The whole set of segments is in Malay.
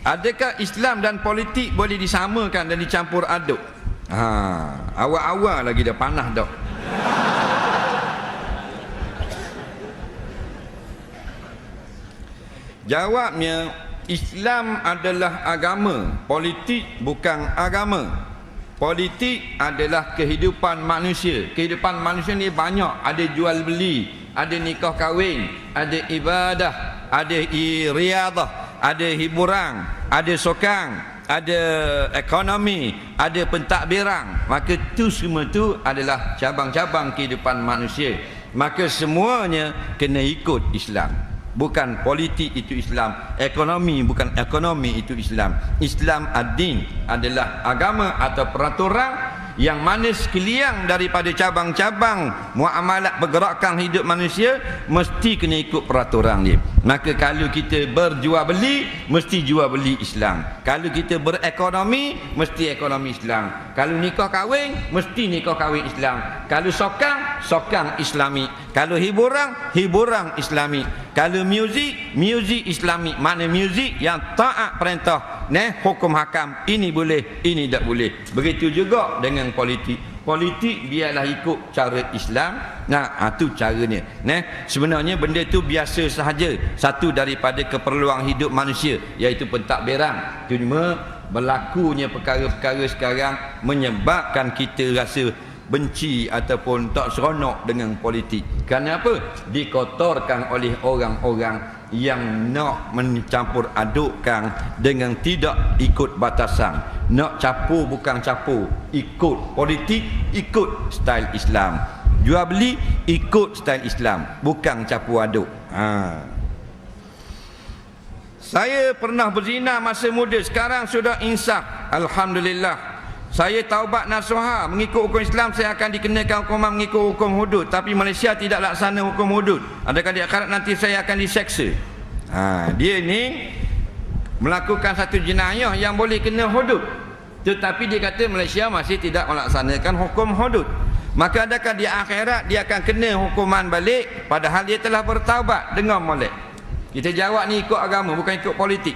Adakah Islam dan politik boleh disamakan dan dicampur aduk? Awal-awal lagi dah panah dah. Jawabnya, Islam adalah agama, politik bukan agama. Politik adalah kehidupan manusia. Kehidupan manusia ni banyak, ada jual beli, ada nikah kahwin, ada ibadah, ada riadah, ada hiburan, ada sokang, ada ekonomi, ada pentadbiran. Maka tu semua tu adalah cabang-cabang kehidupan manusia. Maka semuanya kena ikut Islam. Bukan politik itu Islam, ekonomi bukan ekonomi itu Islam. Islam ad-din adalah agama atau peraturan yang mana sekalian daripada cabang-cabang muamalat pergerakan hidup manusia mesti kena ikut peraturan dia. Maka kalau kita berjual beli, mesti jual beli Islam. Kalau kita berekonomi, mesti ekonomi Islam. Kalau nikah kahwin, mesti nikah kahwin Islam. Kalau sokang, sokang Islami. Kalau hiburan, hiburan Islami. Kalau muzik, muzik Islami. Mana muzik yang taat perintah, hukum hakam, ini boleh, ini tak boleh. Begitu juga dengan politik. Politik biarlah ikut cara Islam. Itu caranya. Sebenarnya benda tu biasa sahaja, satu daripada keperluan hidup manusia, iaitu pentadbiran. Cuma berlakunya perkara-perkara sekarang menyebabkan kita rasa benci ataupun tak seronok dengan politik. Kerana apa? Dikotorkan oleh orang-orang yang nak mencampur adukkan dengan tidak ikut batasan. Nak capur bukan capur, ikut politik, ikut style Islam. Jual beli ikut style Islam, bukan capur aduk. Saya pernah berzina masa muda, sekarang sudah insaf, alhamdulillah. Saya taubat nasuha, mengikut hukum Islam saya akan dikenakan hukuman mengikut hukum hudud, tapi Malaysia tidak laksana hukum hudud. Adakah di akhirat nanti saya akan diseksa? Dia ni melakukan satu jenayah yang boleh kena hudud, tetapi dia kata Malaysia masih tidak melaksanakan hukum hudud. Maka adakah di akhirat dia akan kena hukuman balik padahal dia telah bertaubat dengan molek? Kita jawab ni ikut agama, bukan ikut politik.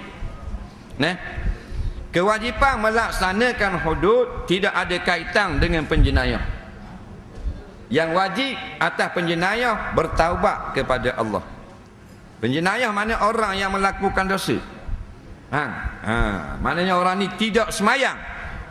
Kewajipan melaksanakan hudud tidak ada kaitan dengan penjenayah. Yang wajib atas penjenayah bertaubat kepada Allah. Penjenayah mana orang yang melakukan dosa. Maknanya orang ni tidak semayang,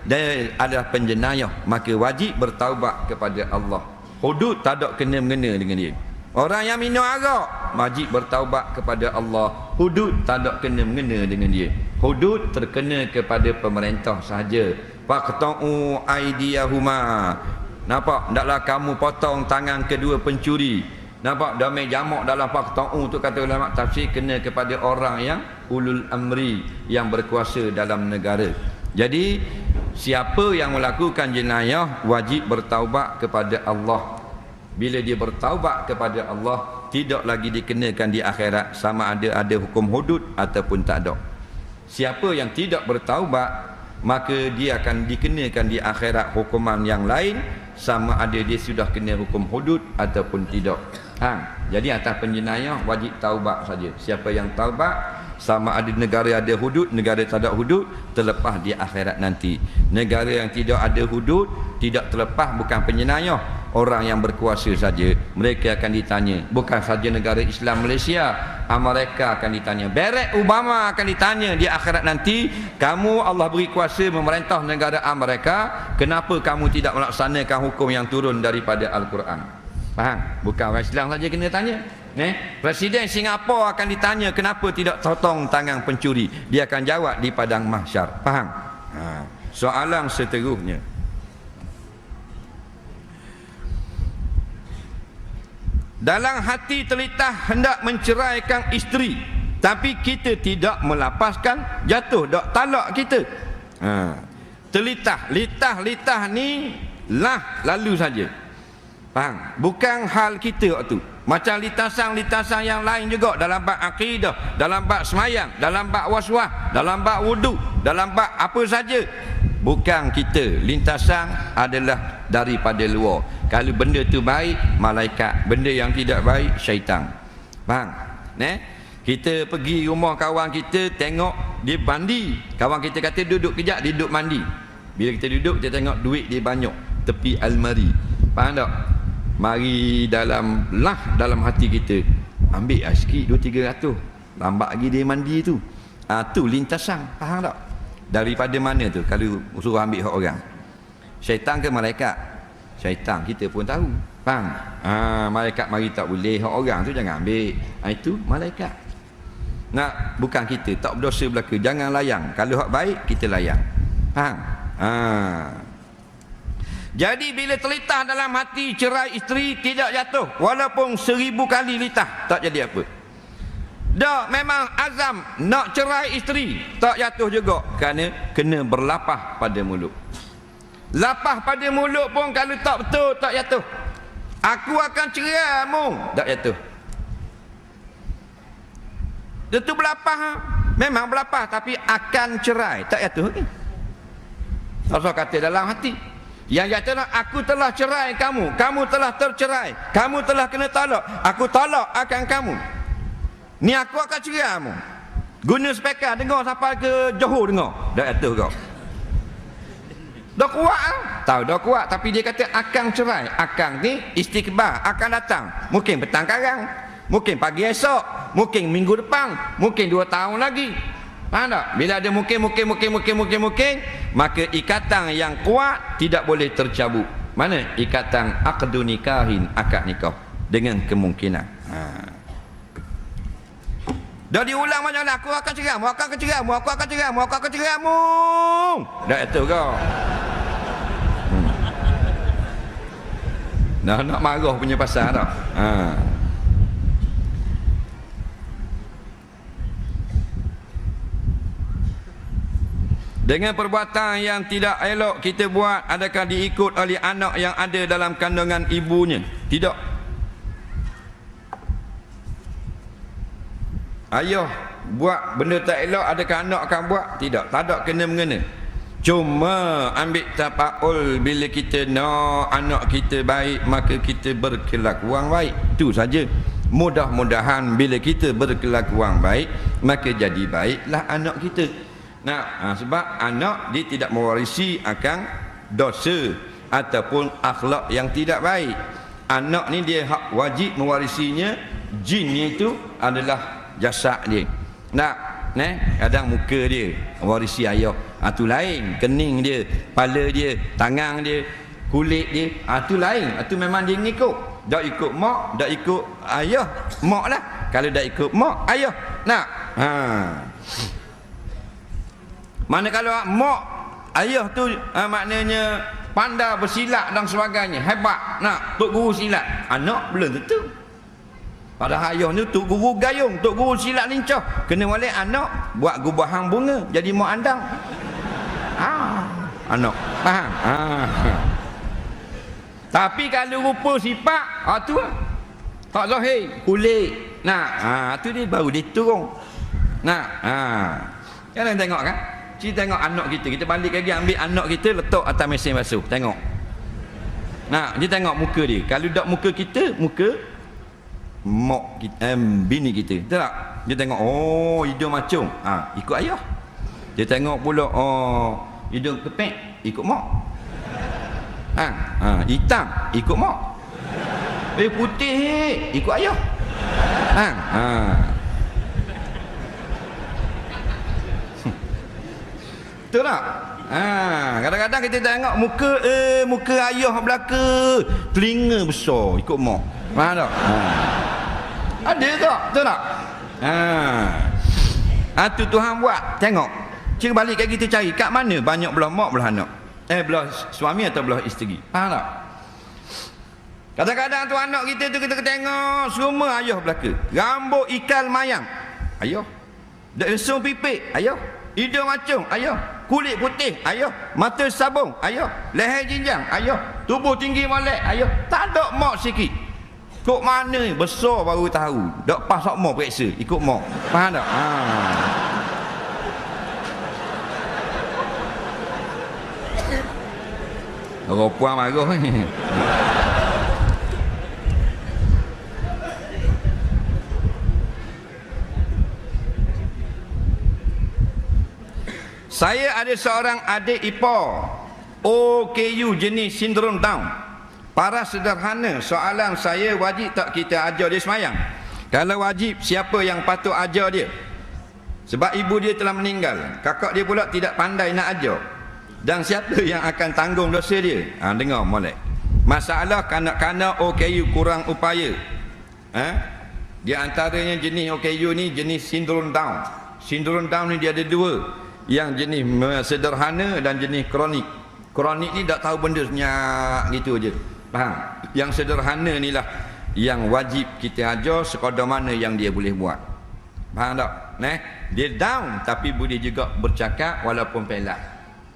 dia adalah penjenayah, maka wajib bertaubat kepada Allah. Hudud tak ada kena-mengena dengan dia. Orang yang minum arak wajib bertaubat kepada Allah. Hudud tak ada kena-mengena dengan dia. Hudud terkena kepada pemerintah sahaja. Faqta'u aydiyahuma. Nampak? Taklah kamu potong tangan kedua pencuri. Nampak? Damai jamak dalam faqta'u tu kata ulama tafsir kena kepada orang yang ulul amri, yang berkuasa dalam negara. Jadi siapa yang melakukan jenayah wajib bertaubat kepada Allah. Bila dia bertaubat kepada Allah, tidak lagi dikenakan di akhirat, sama ada hukum hudud ataupun tak ada. Siapa yang tidak bertaubat, maka dia akan dikenakan di akhirat hukuman yang lain, sama ada dia sudah kena hukum hudud ataupun tidak. Jadi atas penjenayah wajib taubat saja. Siapa yang taubat, sama ada negara ada hudud, negara tak ada hudud, terlepas di akhirat nanti. Negara yang tidak ada hudud, tidak terlepas, bukan penjenayah, orang yang berkuasa saja. Mereka akan ditanya. Bukan saja negara Islam Malaysia, Amerika akan ditanya, Barack Obama akan ditanya di akhirat nanti, kamu Allah beri kuasa memerintah negara Amerika, kenapa kamu tidak melaksanakan hukum yang turun daripada Al-Quran? Faham? Bukan orang Islam saja kena tanya. Presiden Singapura akan ditanya kenapa tidak potong tangan pencuri. Dia akan jawab di padang mahsyar. Faham? Soalan seterusnya, dalam hati terlintas hendak menceraikan isteri, tapi kita tidak melapaskan, jatuh dak talak kita. Terlintas, litah ni lalu saja. Faham? Bukan hal kita waktu. Macam litasan-litasan yang lain juga, dalam bab akidah, dalam bab semayang, dalam bab waswas, dalam bab wudu, dalam bab apa saja. Bukan kita. Lintasan adalah daripada luar. Kalau benda tu baik, malaikat. Benda yang tidak baik, syaitan. Faham? Kita pergi rumah kawan kita, tengok dia mandi. Kawan kita kata duduk kejap, dia duduk mandi. Bila kita duduk, kita tengok duit dia banyak tepi almari. Faham tak? Mari dalam hati kita, ambil lah sikit 200-300. Lambat lagi dia mandi tu. Tu lintasan. Faham tak? Daripada mana tu kalau suruh ambil hak orang? Syaitan ke malaikat? Syaitan, kita pun tahu. Faham? Malaikat mari tak boleh, hak orang tu jangan ambil. Itu malaikat. Nak, bukan kita tak berdosa belaka, jangan layang. Kalau hak baik kita layang. Faham? Jadi bila terlitah dalam hati cerai isteri, tidak jatuh walaupun 1000 kali litah, tak jadi apa. Dah memang azam nak cerai isteri, tak jatuh juga, kerana kena berlapah pada mulut. Lapah pada mulut pun kalau tak betul, tak jatuh. Aku akan cerai mu, tak jatuh. Itu berlapah, memang berlapah, tapi akan cerai, tak jatuh. Allah kata dalam hati, yang jatuh, aku telah cerai kamu, kamu telah tercerai, kamu telah kena talak, aku talak akan kamu. Ni aku akan cerai kamu. Guna speaker dengar sampai ke Johor dengar, dah jatuh kau. Dah kuat lah. Tahu dah kuat, tapi dia kata akan cerai. Akan ni istiqbal, akan datang. Mungkin petang karang, mungkin pagi esok, mungkin minggu depan, mungkin 2 tahun lagi. Faham tak? Bila ada mungkin, maka ikatan yang kuat tidak boleh tercabut. Mana? Ikatan aqdu nikahin, akad nikah dengan kemungkinan. Dah diulang macam mana? Aku akan cerai, aku akan cerai, aku akan cerai, aku akan cerai. Dah itu kau. Nak marah punya pasal tak? Dengan perbuatan yang tidak elok kita buat, adakah diikut oleh anak yang ada dalam kandungan ibunya? Tidak. Ayah buat benda tak elok, adakah anak akan buat? Tidak. Tak ada kena-mengena. Cuma ambil tapaul bila kita nak anak kita baik, maka kita berkelakuan baik. Itu saja. Mudah-mudahan bila kita berkelakuan baik, maka jadi baiklah anak kita. Sebab anak dia tidak mewarisi akan dosa ataupun akhlak yang tidak baik. Anak ni dia hak wajib mewarisinya. Jinnya itu adalah jasad dia. Kadang muka dia warisi ayah, tu lain. Kening dia, kepala dia, tangan dia, kulit dia, tu lain. Tu memang dia ngikut. Tak ikut mak, tak ikut ayah, mak lah. Kalau tak ikut mak, ayah. Mana kalau mak ayah tu maknanya pandai bersilat dan sebagainya, hebat, tok guru silat. Anak belum tentu. Padahal ayah ni tok guru gayung, tok guru silat lincah. Kena balik anak buat gubahan bunga jadi mak andang. Anak faham? Tapi kalau rupa sifat, tu lah. Tak zahir, kulit. Tu dia baru dia turun. Jangan tengok kan? Kita tengok anak kita balik lagi ambil anak kita letak atas mesin basuh. Tengok. Dia tengok muka dia. Kalau tak muka kita, muka mak kita, bini kita. Betul tak? Dia tengok, hidung macam, ikut ayah. Dia tengok pula, hidung kepek, ikut mak. Hitam, ikut mak. Putih, ikut ayah. Betul tak? Kadang-kadang kita tengok muka ayah belaka, telinga besar, ikut mak. Faham tak? Ada tak? Betul tak? Tu Tuhan buat. Tengok. Cik balik kat kita cari kat mana banyak belah mak belah anak. Belah suami atau belah isteri. Faham tak? Kadang-kadang tu anak kita tu kita tengok semua ayah belaka. Rambut ikal mayang, ayah. Lesung pipik, ayah. Hidung macam, ayah. Kulit putih, ayah. Mata sabung, ayah. Leher jinjang, ayah. Tubuh tinggi molek, ayah. Tak ada mak sikit. Kok mana besar baru tahu. Tak pas sok mak periksa, ikut mak. Faham tak? Orang puan marah ni. Saya ada seorang adik ipar OKU jenis sindrom Down. Para sederhana, soalan saya, wajib tak kita ajar dia semayang? Kalau wajib, siapa yang patut ajar dia? Sebab ibu dia telah meninggal, kakak dia pula tidak pandai nak ajar. Dan siapa yang akan tanggung dosa dia? Dengar molek. Masalah kanak-kanak OKU kurang upaya. Di antaranya jenis OKU ni jenis sindrom Down. Sindrom Down ni dia ada dua. Yang jenis sederhana dan jenis kronik. Kronik ni tak tahu benda senyak gitu je. Faham? Yang sederhana ni lah yang wajib kita ajar sekadar mana yang dia boleh buat. Faham tak? Dia down tapi boleh juga bercakap walaupun pelak.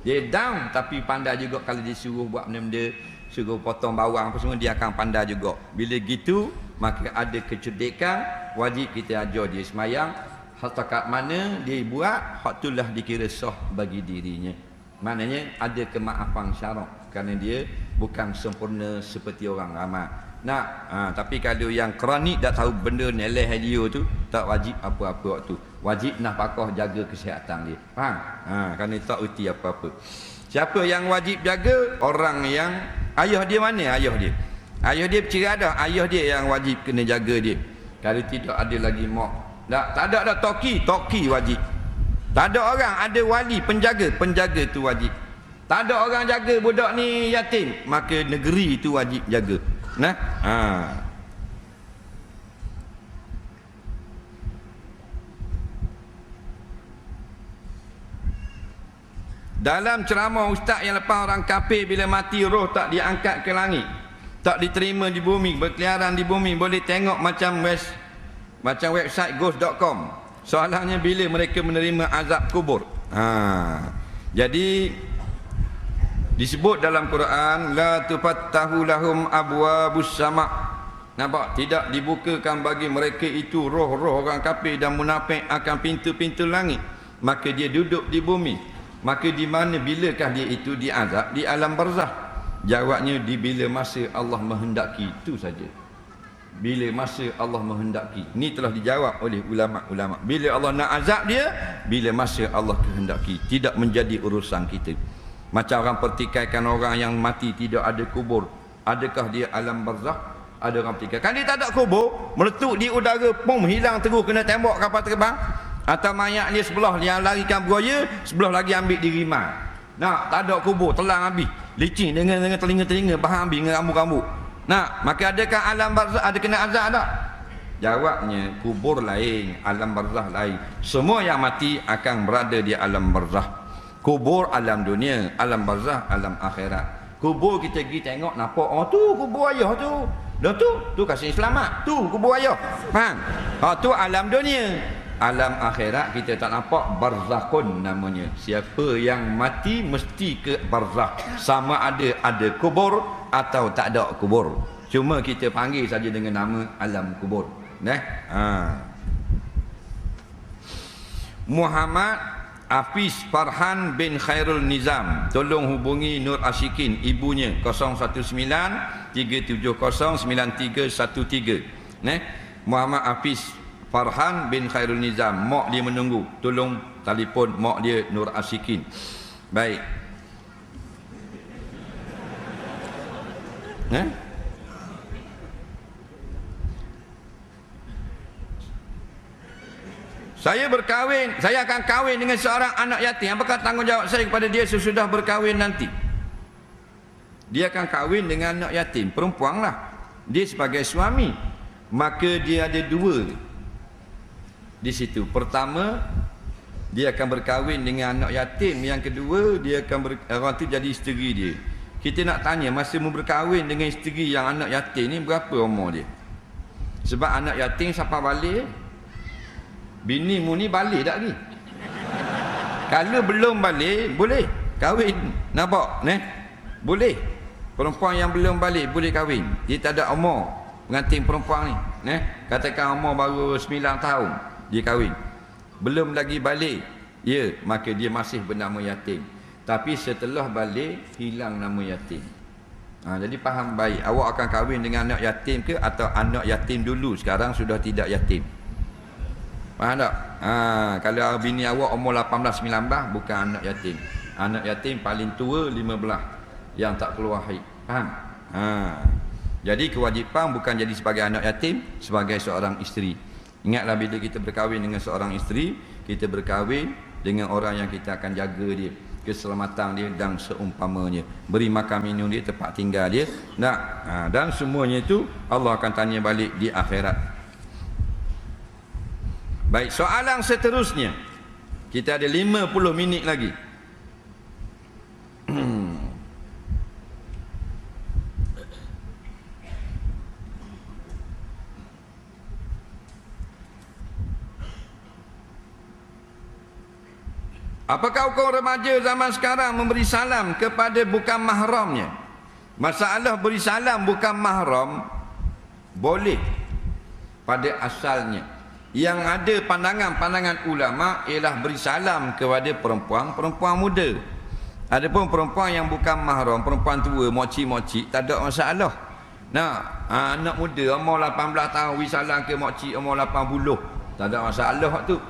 Dia down tapi pandai juga kalau dia suruh buat benda-benda, suruh potong bawang apa semua, dia akan pandai juga. Bila gitu, maka ada kecerdikan, wajib kita ajar dia semayang. Setakat mana dia buat, hak itulah dikira sah bagi dirinya. Maknanya ada kemaafan syarak kerana dia bukan sempurna seperti orang ramai. Tapi kalau yang kronik tak tahu benda neleh dia tu, tak wajib apa-apa waktu. Wajib nak pakah jaga kesihatan dia. Faham? Kerana tak erti apa-apa. Siapa yang wajib jaga? Orang yang ayah dia mana ayah dia? Ayah dia bercerai dah, ayah dia yang wajib kena jaga dia. Kalau tidak ada lagi mak. Tak ada dah toki wajib. Tak ada orang, ada wali penjaga tu wajib. Tak ada orang jaga budak ni yatim, maka negeri tu wajib jaga. Dalam ceramah ustaz yang lepas, orang kafir bila mati roh tak diangkat ke langit, tak diterima di bumi, berkeliaran di bumi, boleh tengok macam website ghost.com. Soalannya bila mereka menerima azab kubur. Jadi disebut dalam Quran, la tufattahu lahum abwabus sama'. Nampak? Tidak dibukakan bagi mereka itu, roh-roh orang kafir dan munafik, akan pintu-pintu langit. Maka dia duduk di bumi. Maka di mana bilakah dia itu diazab? Di alam barzah. Jawabnya, di bila masa Allah menghendaki, itu saja. Bila masa Allah menghendaki. Ini telah dijawab oleh ulama-ulama. Bila Allah nak azab dia, bila masa Allah kehendaki. Tidak menjadi urusan kita. Macam orang pertikaikan orang yang mati tidak ada kubur. Adakah dia alam barzakh? Ada orang pertikaikan. Kan dia tak ada kubur, meletup di udara, pum, hilang terus kena tembok kapal terbang. Atau mayat dia sebelah yang larikan buaya, sebelah lagi ambil diriman. Tak ada kubur, telang habis. Licin dengan telinga-telinga, bahan habis dengan rambut-rambut. Maka adakah alam barzakh ada kena azab tak? Jawabnya, kubur lain, alam barzakh lain. Semua yang mati akan berada di alam barzakh. Kubur alam dunia, alam barzakh alam akhirat. Kubur kita pergi tengok, nampak, tu kubur ayah tu. Dah tu kasih selamat. Tu kubur ayah. Faham? Tu alam dunia. Alam akhirat kita tak nampak, barzakhun namanya. Siapa yang mati mesti ke barzakh. Sama ada kubur atau tak ada kubur. Cuma kita panggil saja dengan nama alam kubur. Muhammad Hafiz Farhan bin Khairul Nizam, tolong hubungi Nur Asyikin, ibunya, 019 370 9313. Muhammad Hafiz Farhan bin Khairul Nizam, mak dia menunggu, tolong telefon mak dia Nur Asyikin. Baik. Saya akan kahwin dengan seorang anak yatim. Apakah tanggungjawab saya kepada dia sesudah berkahwin nanti? Dia akan kahwin dengan anak yatim, perempuan lah. Dia sebagai suami, maka dia ada dua di situ. Pertama, dia akan berkahwin dengan anak yatim. Yang kedua, dia akan orang tu jadi isteri dia. Kita nak tanya, masa mu berkahwin dengan isteri yang anak yatim ni, berapa umur dia? Sebab anak yatim siapa balik, bini mu ni balik tak lagi. Kalau belum balik, boleh kahwin. Nampak? Boleh. Perempuan yang belum balik boleh kahwin. Dia tak ada umur pengantin perempuan ni. Katakan umur baru 9 tahun, dia kahwin. Belum lagi balik, maka dia masih bernama yatim. Tapi setelah balik, hilang nama yatim. Jadi faham baik. Awak akan kahwin dengan anak yatim ke, atau anak yatim dulu sekarang sudah tidak yatim? Faham tak? Kalau bini awak umur 18 19 bukan anak yatim. Anak yatim paling tua 15 yang tak keluar haid. Faham? Jadi kewajipan bukan jadi sebagai anak yatim, sebagai seorang isteri. Ingatlah bila kita berkahwin dengan seorang isteri, kita berkahwin dengan orang yang kita akan jaga dia, keselamatan dia dan seumpamanya, beri makan minum dia, tempat tinggal dia. Dan semuanya itu Allah akan tanya balik di akhirat. Baik, soalan seterusnya. Kita ada 50 minit lagi. Apakah hukum remaja zaman sekarang memberi salam kepada bukan mahramnya? Masalah beri salam bukan mahram boleh pada asalnya. Yang ada pandangan-pandangan ulama ialah beri salam kepada perempuan muda. Adapun perempuan yang bukan mahram, perempuan tua, moci-moci, tak ada masalah. Anak muda umur 18 tahun beri salam ke moci umur 80, tak ada masalah tu.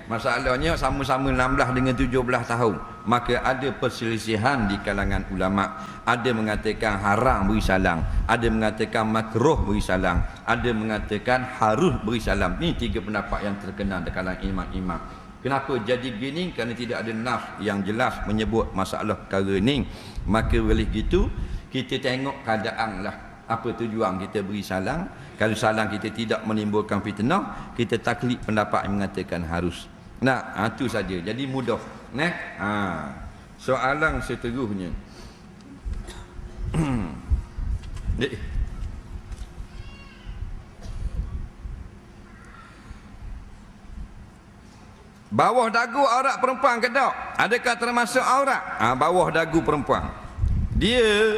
Masalahnya sama-sama 16 dengan 17 tahun. Maka ada perselisihan di kalangan ulama. Ada mengatakan haram beri salam, ada mengatakan makruh beri salam, ada mengatakan harus beri salam. Ni tiga pendapat yang terkenal di kalangan imam-imam. Kenapa jadi begini? Kerana tidak ada nas yang jelas menyebut masalah perkara ni. Maka oleh gitu kita tengok keadaan lah, apa tujuan kita beri salam. Kalau salam kita tidak menimbulkan fitnah, kita taklid pendapat yang mengatakan harus. Itu saja. Jadi mudah. Soalan seterusnya. Bawah dagu aurat perempuan ke tak? Adakah termasuk aurat? Bawah dagu perempuan. Dia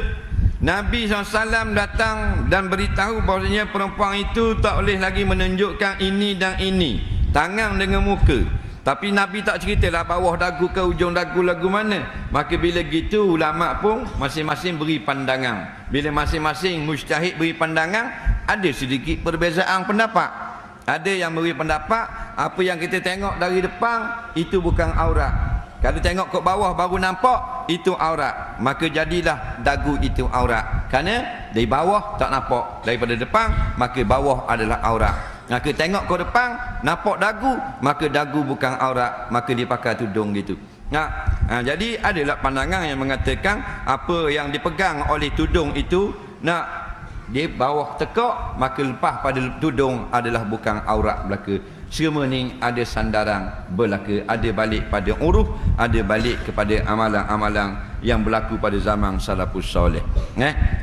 Nabi SAW datang dan beritahu bahawasanya perempuan itu tak boleh lagi menunjukkan ini dan ini, tangan dengan muka. Tapi Nabi tak ceritalah bawah dagu ke ujung dagu lagu mana. Maka bila gitu ulama pun masing-masing beri pandangan. Bila masing-masing mujtahid beri pandangan, ada sedikit perbezaan pendapat. Ada yang beri pendapat apa yang kita tengok dari depan itu bukan aurat. Kalau tengok ke bawah baru nampak itu aurat, maka jadilah dagu itu aurat. Kerana dari bawah tak nampak, daripada depan maka bawah adalah aurat. Maka tengok ke depan nampak dagu, maka dagu bukan aurat, maka dia pakai tudung gitu. Jadi adalah pandangan yang mengatakan apa yang dipegang oleh tudung itu di bawah tekak, maka lepas pada tudung adalah bukan aurat belaka. Semua ni ada sandaran berlaku, ada balik pada uruf, ada balik kepada amalan-amalan yang berlaku pada zaman salafus soleh.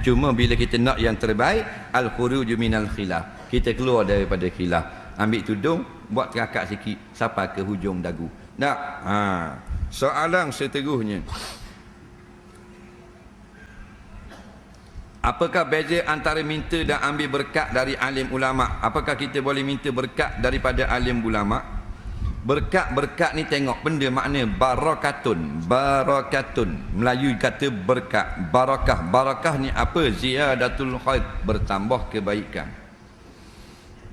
Cuma bila kita nak yang terbaik, al-khuruju minal khilaf, kita keluar daripada khilaf, ambil tudung, buat terakak sikit sampai ke hujung dagu. Soalan seterusnya. Apakah beza antara minta dan ambil berkat dari alim ulama? Apakah kita boleh minta berkat daripada alim ulama? Berkat ni tengok benda makna barakatun. Melayu kata berkat. Barakah ni apa? Ziyadatul khair, bertambah kebaikan.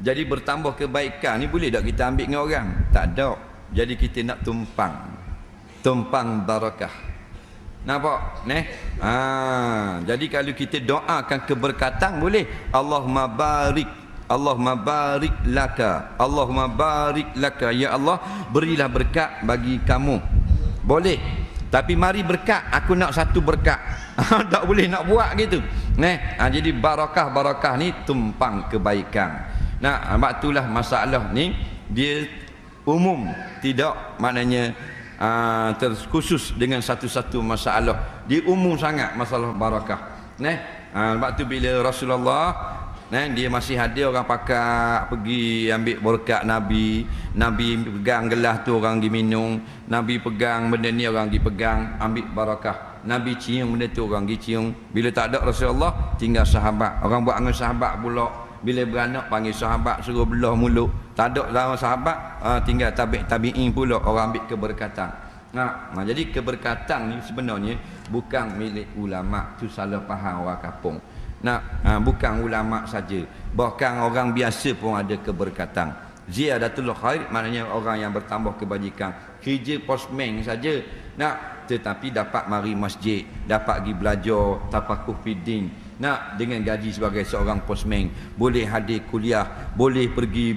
Jadi bertambah kebaikan ni boleh tak kita ambil dengan orang? Tak ada. Jadi kita nak tumpang barakah. Nampak? Jadi kalau kita doakan keberkatan boleh. Allahumma barik laka, Allahumma barik laka, ya Allah berilah berkat bagi kamu. Boleh. Tapi mari berkat, aku nak satu berkat. Tak boleh nak buat gitu. Jadi barakah ni tumpang kebaikan. Sebab itulah masalah ni dia umum, tidak maknanya terkhusus dengan satu-satu masalah. Dia umum sangat masalah barakah. Sebab tu bila Rasulullah dia masih ada orang pakai pergi ambil berkat Nabi pegang gelas tu orang pergi minum, Nabi pegang benda ni orang pergi pegang ambil barakah, Nabi cium benda tu orang pergi cium. Bila tak ada Rasulullah tinggal sahabat, orang buat dengan sahabat pula. Bila beranak panggil sahabat suruh belah mulut. Tak ada lawan sahabat, tinggal tabi'in pula orang ambil keberkatan. Jadi keberkatan ni sebenarnya bukan milik ulama. Tu salah faham orang kampung. Bukan ulama saja, bahkan orang biasa pun ada keberkatan. Ziyadatul khair maknanya orang yang bertambah kebajikan. Kerja postman saja nak, tetapi dapat mari masjid, dapat pergi belajar tafakuh fiddin. Nak, dengan gaji sebagai seorang postman, boleh hadir kuliah, boleh pergi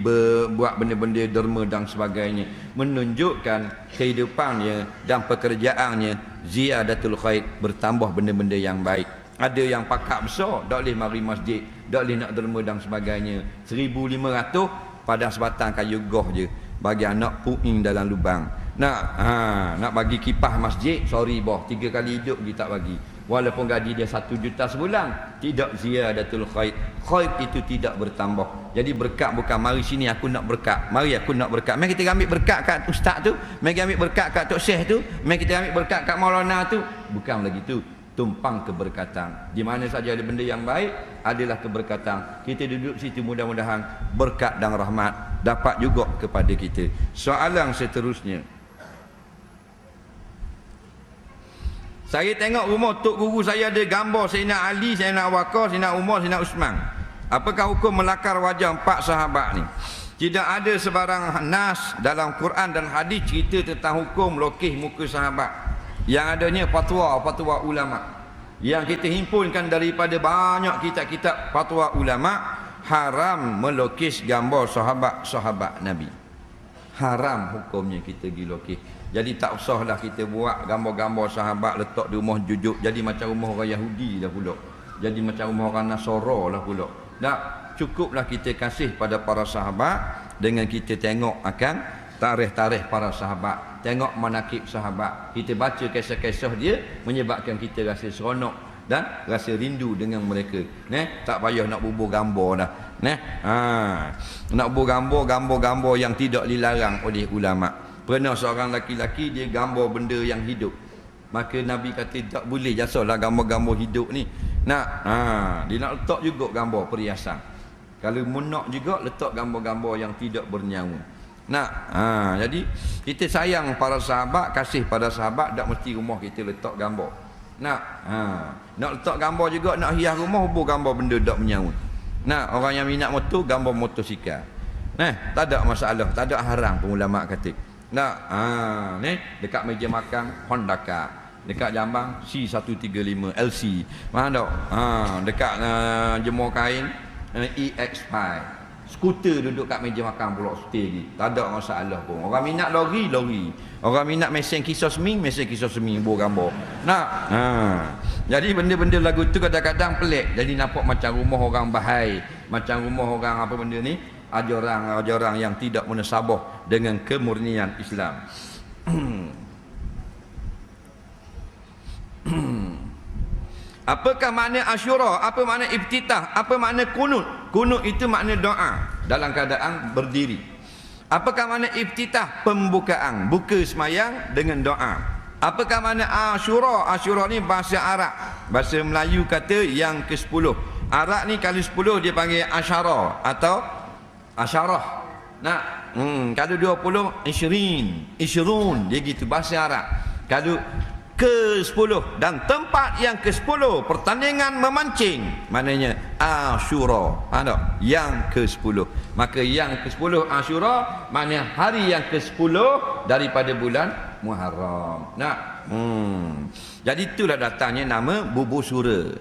buat benda-benda derma dan sebagainya, menunjukkan kehidupannya dan pekerjaannya ziyadatul khair, bertambah benda-benda yang baik. Ada yang pakak besar, tak boleh mari masjid, tak boleh nak derma dan sebagainya. 1,500 padang sebatang kayu goh je bagi anak puing dalam lubang. Nak bagi kipas masjid, sorry boh, 3 kali hidup dia tak bagi. Walaupun gaji dia 1 juta sebulan, tidak ziyadatul khair. Khair itu tidak bertambah. Jadi berkat bukan mari sini aku nak berkat, mari aku nak berkat. Mari kita ambil berkat kat ustaz tu, mari kita ambil berkat kat tok syekh tu, mari kita ambil berkat kat maulana tu. Bukan begitu. Tumpang keberkatan. Di mana saja ada benda yang baik, adalah keberkatan. Kita duduk situ, mudah-mudahan berkat dan rahmat dapat juga kepada kita. Soalan seterusnya. Saya tengok rumah tok guru saya ada gambar Sayyidina Ali, Sayyidina Abu Bakar, Sayyidina Umar, Sayyidina Uthman. Apakah hukum melakar wajah 4 sahabat ni? Tidak ada sebarang nas dalam Quran dan hadis cerita tentang hukum lokih muka sahabat. Yang adanya fatwa ulama yang kita himpunkan daripada banyak kitab-kitab fatwa ulama, haram melukis gambar sahabat-sahabat Nabi. Haram hukumnya kita pergi lukis. Jadi tak usahlah kita buat gambar-gambar sahabat letak di rumah jujuk, jadi macam rumah orang Yahudi dah pula, jadi macam rumah orang Nasara lah pula. Tak, cukuplah kita kasih pada para sahabat dengan kita tengok akan tarikh-tarikh para sahabat, tengok manakib sahabat, kita baca kisah-kisah dia, menyebabkan kita rasa seronok dan rasa rindu dengan mereka. Tak payah nak bubuh gambar dah. Nak bubuh gambar yang tidak dilarang oleh ulama. Pernah seorang laki-laki dia gambar benda yang hidup, maka Nabi kata tak boleh jasalah gambar-gambar hidup ni. Dia nak letak juga gambar perhiasan. Kalau nak juga letak gambar-gambar yang tidak bernyawa. Jadi kita sayang para sahabat, kasih pada sahabat, tak mesti rumah kita letak gambar. Nak letak gambar juga, nak hias rumah, hubung gambar benda tak menyawa. Orang yang minat motor, gambar motosikal. Tak ada masalah, tak ada haram pun ulama kata. Dekat meja makan Honda Car, dekat Jambang C135 LC. Mana tak? Dekat jemur kain EX5. Skuter duduk kat meja makan pula stay ni. Tak ada masalah pun. Orang minat lori. Orang minat mesin kisah seming buat gambar. Jadi benda-benda lagu tu kadang-kadang pelik. Jadi nampak macam rumah orang bahai, macam rumah orang apa benda ni, ajaran yang tidak munasabah dengan kemurnian Islam. Apakah makna Asyura? Apa makna iftitah? Apa makna kunut? Kunut itu makna doa dalam keadaan berdiri. Apakah makna iftitah? Pembukaan, buka semayang dengan doa. Apakah makna Asyura? Asyura ni bahasa Arab. Bahasa Melayu kata yang ke-10. Arab ni kali 10 dia panggil Asyara atau Asyarah. Kalau 20 Ishrun, dia gitu bahasa Arab. Kalau ke-10 dan tempat yang ke-10 pertandingan memancing, maknanya Asyura. Yang ke-10. Maka yang ke-10 Asyura maknanya hari yang ke-10 daripada bulan Muharram. Jadi itulah datangnya nama bubur sura.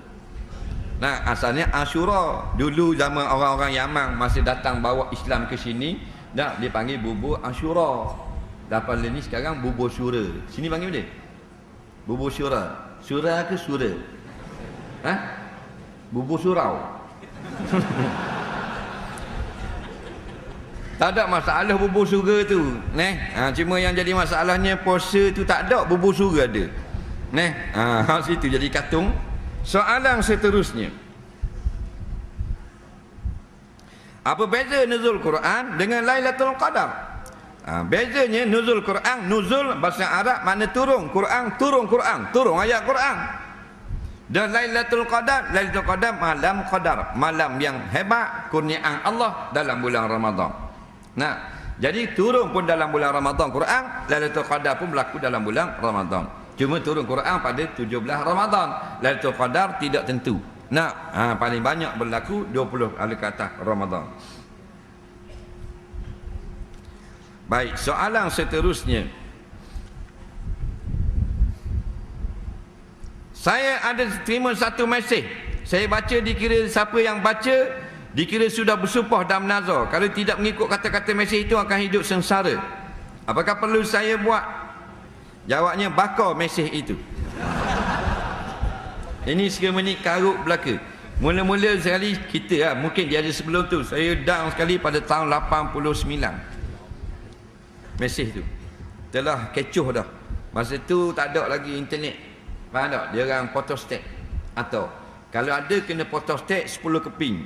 Asalnya Asyura. Dulu zaman orang-orang Yaman masih datang bawa Islam ke sini, dia panggil bubur Asyura. Dapat ni sekarang bubur sura. Sini panggil dia bubur syura. Syura ke sura? Bubur surau. Tak ada masalah bubur syura tu. Cuma yang jadi masalahnya puasa tu tak ada, bubur syura ada. Situ jadi katung. Soalan seterusnya. Apa beza nuzul Quran dengan Lailatul Qadar? Bezanya nuzul Quran, nuzul bahasa Arab makna turun, Quran turun ayat Quran. Dan Lailatul Qadar malam qadar, malam yang hebat kurniaan Allah dalam bulan Ramadan. Jadi turun pun dalam bulan Ramadan Quran, Lailatul Qadar pun berlaku dalam bulan Ramadan. Cuma turun Quran pada 17 Ramadan. Lailatul Qadar tidak tentu. Paling banyak berlaku 20 hari ke atas Ramadan. Baik, soalan seterusnya. Saya ada terima satu mesej. Saya baca, dikira siapa yang baca dikira sudah bersumpah dan menazar. Kalau tidak mengikut kata-kata mesej itu akan hidup sengsara. Apakah perlu saya buat? Jawabnya, bakar mesej itu. Ini sekali karut belaka. Mula-mula sekali kita mungkin dia ada sebelum tu. Saya down sekali pada tahun 89. Mesej tu telah kecoh dah. Masa tu tak ada lagi internet. Faham tak? Dia orang photostat. Atau kalau ada kena photostat 10 keping.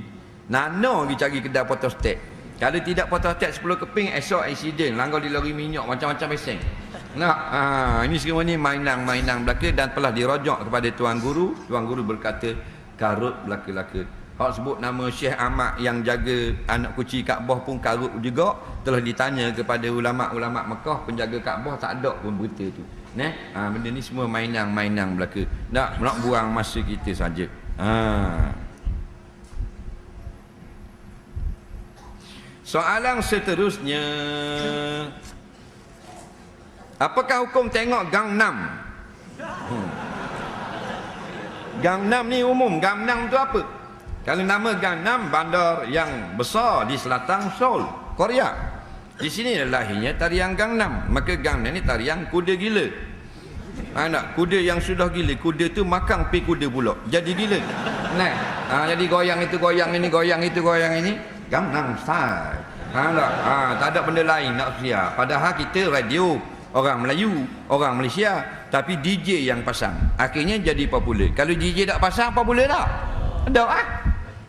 Nano pergi cari kedai photostat. Kalau tidak photostat 10 keping, esok accident, langgar di lori minyak, macam-macam peseng. Nah, ini semua ni mainan belaka dan telah dirojok kepada tuan guru. Tuan guru berkata karut belaka-belaka. Hak sebut nama Syekh Ahmad yang jaga anak kunci Kaabah pun karut juga. Telah ditanya kepada ulama-ulama Mekah, penjaga Kaabah, tak ada pun berita tu. Benda ni semua mainan belaka. Nak buang masa kita saja. Soalan seterusnya. Apakah hukum tengok Gangnam? Gangnam ni umum. Gangnam tu apa? Kalau nama Gangnam, bandar yang besar di selatan Seoul, Korea. Di sini lahirnya tarian Gangnam. Maka Gangnam ni tarian kuda gila. Anak kuda yang sudah gila, kuda tu makan pi kuda pula. Jadi gila. Jadi goyang itu, goyang ini, goyang itu, goyang ini. Gangnam Style. Tak ada benda lain nak siar. Padahal kita radio orang Melayu, orang Malaysia, tapi DJ yang pasang. Akhirnya jadi popular. Kalau DJ tak pasang, popular tak? Ada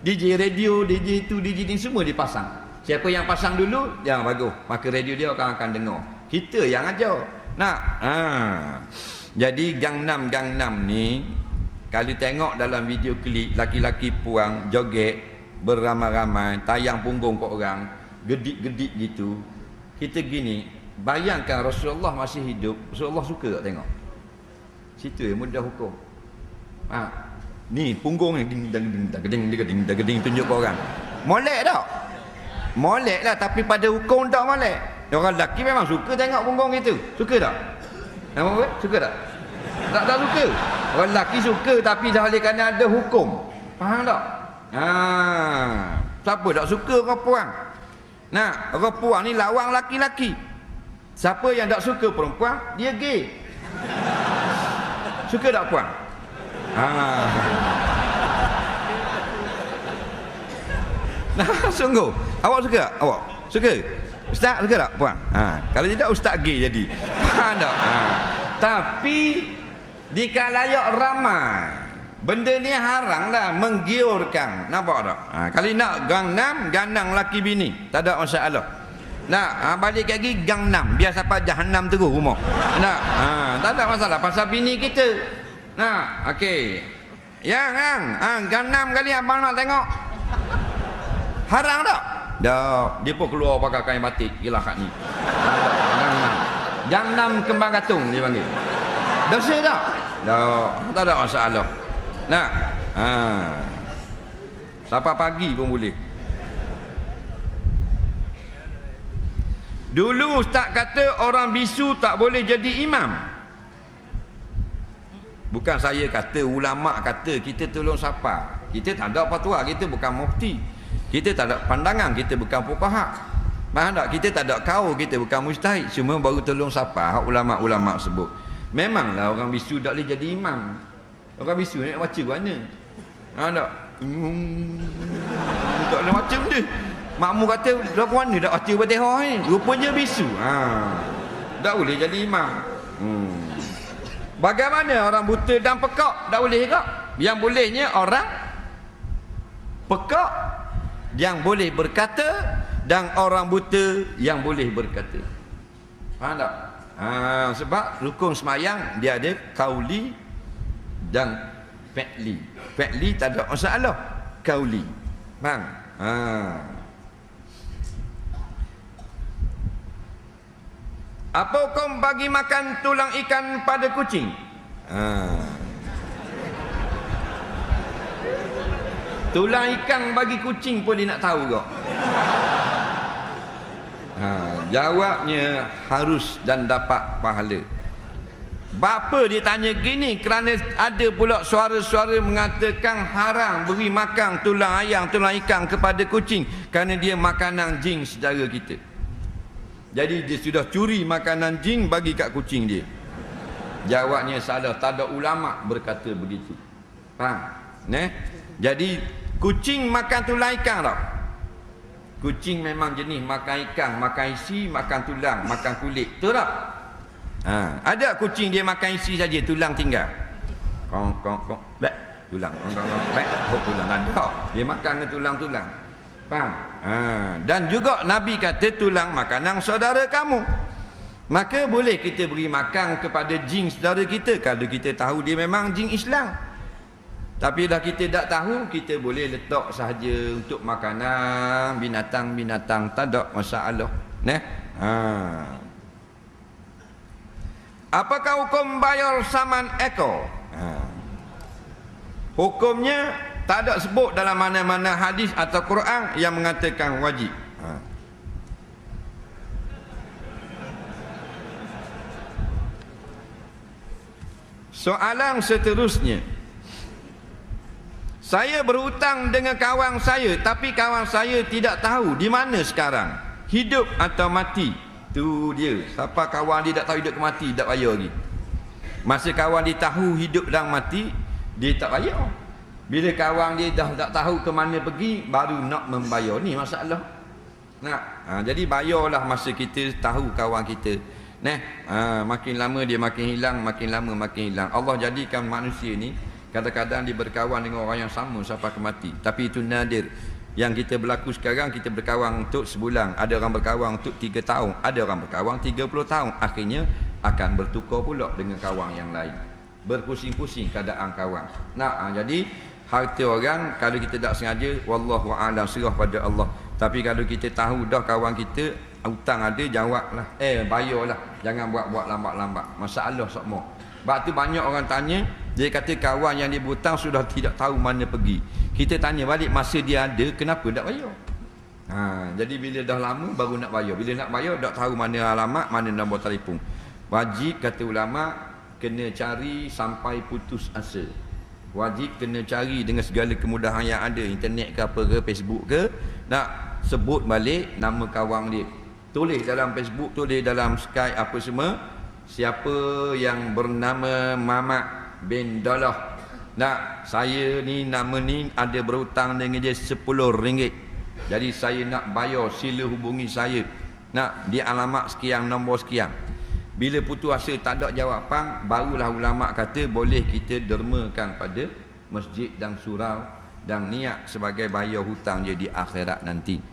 DJ radio, DJ itu, DJ ini semua dipasang. Siapa yang pasang dulu, yang bagus, maka radio dia akan dengar. Kita yang ajar. Jadi Gangnam ni, kalau tengok dalam video klip, laki-laki puang joget beramai-ramai, tayang punggung ke orang, gedik-gedik gitu. Kita gini, bayangkan Rasulullah masih hidup, Rasulullah suka tak tengok? Situ mudah hukum. Ni punggung ni ding tunjuk ke orang. Molek tak? Molek lah, tapi pada hukum tak molek. Orang lelaki memang suka tengok punggung itu. Suka tak? Nama apa? Suka tak? Tak suka. Orang lelaki suka, tapi dah oleh kerana ada hukum. Faham tak? Siapa tak suka orang puang? Orang puang ni lawang laki-laki. Siapa yang tak suka perempuan, dia gay. Suka tak puang? Sungguh. Awak suka tak? Awak suka? Ustaz suka tak puang? Kalau tidak, ustaz gay jadi. Faham tak? Tapi di kalayak ramai, benda ni haram lah, menggiurkan. Nampak tak? Kalau nak Gangnam laki bini, tak ada masalah. Balik lagi Gangnam, biar sampai Jahannam terus rumah. Tak ada masalah pasal bini kita. Okey. Yang Gangnam kali abang nak tengok. Haram tak? Dah, dia pun keluar pakai kain batik. Gila kat ni. Gangnam kembang gatung dia panggil. Dosa tak? Dah, tak ada masalah. Sampai pagi pun boleh. Dulu ustaz kata orang bisu tak boleh jadi imam. Bukan saya kata, ulama kata, kita tolong siapa? Kita tak ada fatwa, kita bukan mufti. Kita tak ada pandangan, kita bukan fuqaha. Faham tak? Kita tak ada kau, kita bukan mujtahid. Cuma baru tolong siapa? Ulama-ulama sebut. Memanglah orang bisu tak boleh jadi imam. Orang bisu nak baca mana? Faham tak? Tak boleh baca benda. Makmum kata, berapa mana tak baca Fatihah ni? Rupanya bisu. Tak boleh jadi imam. Bagaimana orang buta dan pekak? Tak boleh tak? Yang bolehnya orang pekak yang boleh berkata, dan orang buta yang boleh berkata. Faham tak? Sebab rukun semayang dia ada kauli dan fi'li. Fi'li tak ada masalah. Kauli. Faham? Apa hukum bagi makan tulang ikan pada kucing? Tulang ikan bagi kucing pun dia nak tahu kok. Jawabnya harus dan dapat pahala. Bapa dia tanya gini kerana ada pula suara-suara mengatakan haram beri makan tulang ayam, tulang ikan kepada kucing kerana dia makanan jin saudara kita. Jadi dia sudah curi makanan jin bagi kat kucing dia. Jawabnya salah, tak ada ulama berkata begitu. Faham? Jadi kucing makan tulang ikan tak? Kucing memang jenis makan ikan, makan isi, makan tulang, makan kulit. Betul tak? Ada kucing dia makan isi saja, tulang tinggal. Kong. Tulang. Tulang ada. Dia makan ke tulang-tulang. Faham? Dan juga Nabi kata tulang makanan saudara kamu. Maka boleh kita beri makan kepada jin saudara kita kalau kita tahu dia memang jin Islam. Tapi dah kita tak tahu, kita boleh letak sahaja untuk makanan binatang-binatang, tak ada masalah. Apakah hukum bayar saman ekor? Hukumnya tak ada sebut dalam mana-mana hadis atau Quran yang mengatakan wajib. Soalan seterusnya. Saya berhutang dengan kawan saya, tapi kawan saya tidak tahu di mana sekarang, hidup atau mati. Tu dia. Siapa kawan dia tak tahu hidup ke mati, tak bayar lagi. Masa kawan dia tahu hidup dan mati, dia tak bayar. Bila kawan dia dah tak tahu ke mana pergi, baru nak membayar. Ni masalah. Jadi bayarlah masa kita tahu kawan kita. Makin lama dia makin hilang, makin lama makin hilang. Allah jadikan manusia ni kadang-kadang dia berkawan dengan orang yang sama sampai ke mati. Tapi itu nadir. Yang kita berlaku sekarang, kita berkawan untuk sebulan, ada orang berkawan untuk 3 tahun, ada orang berkawan 30 tahun. Akhirnya akan bertukar pula dengan kawan yang lain. Berpusing-pusing keadaan kawan. Jadi harta orang kalau kita tak sengaja, wallahu a'lam, serah pada Allah. Tapi kalau kita tahu dah kawan kita hutang ada, jawablah, bayarlah. Jangan buat-buat lambat-lambat. Masalah semua. Sebab tu banyak orang tanya, dia kata kawan yang dia berhutang sudah tidak tahu mana pergi. Kita tanya balik, masa dia ada, kenapa tak bayar? Jadi bila dah lama baru nak bayar. Bila nak bayar tak tahu mana alamat, mana nombor telefon. Wajib kata ulama kena cari sampai putus asa. Wajib kena cari dengan segala kemudahan yang ada, internet ke apa ke, Facebook ke, nak sebut balik nama kawan dia. Tulis dalam Facebook, tulis dalam Skype apa semua. Siapa yang bernama Mamat bin Dalah. Saya ni nama ni ada berhutang dengan dia RM10. Jadi saya nak bayar, sila hubungi saya. Dia alamat sekian, nombor sekian. Bila putus asa tak ada jawapan, barulah ulama kata boleh kita dermakan pada masjid dan surau dan niat sebagai bayar hutang dia di akhirat nanti.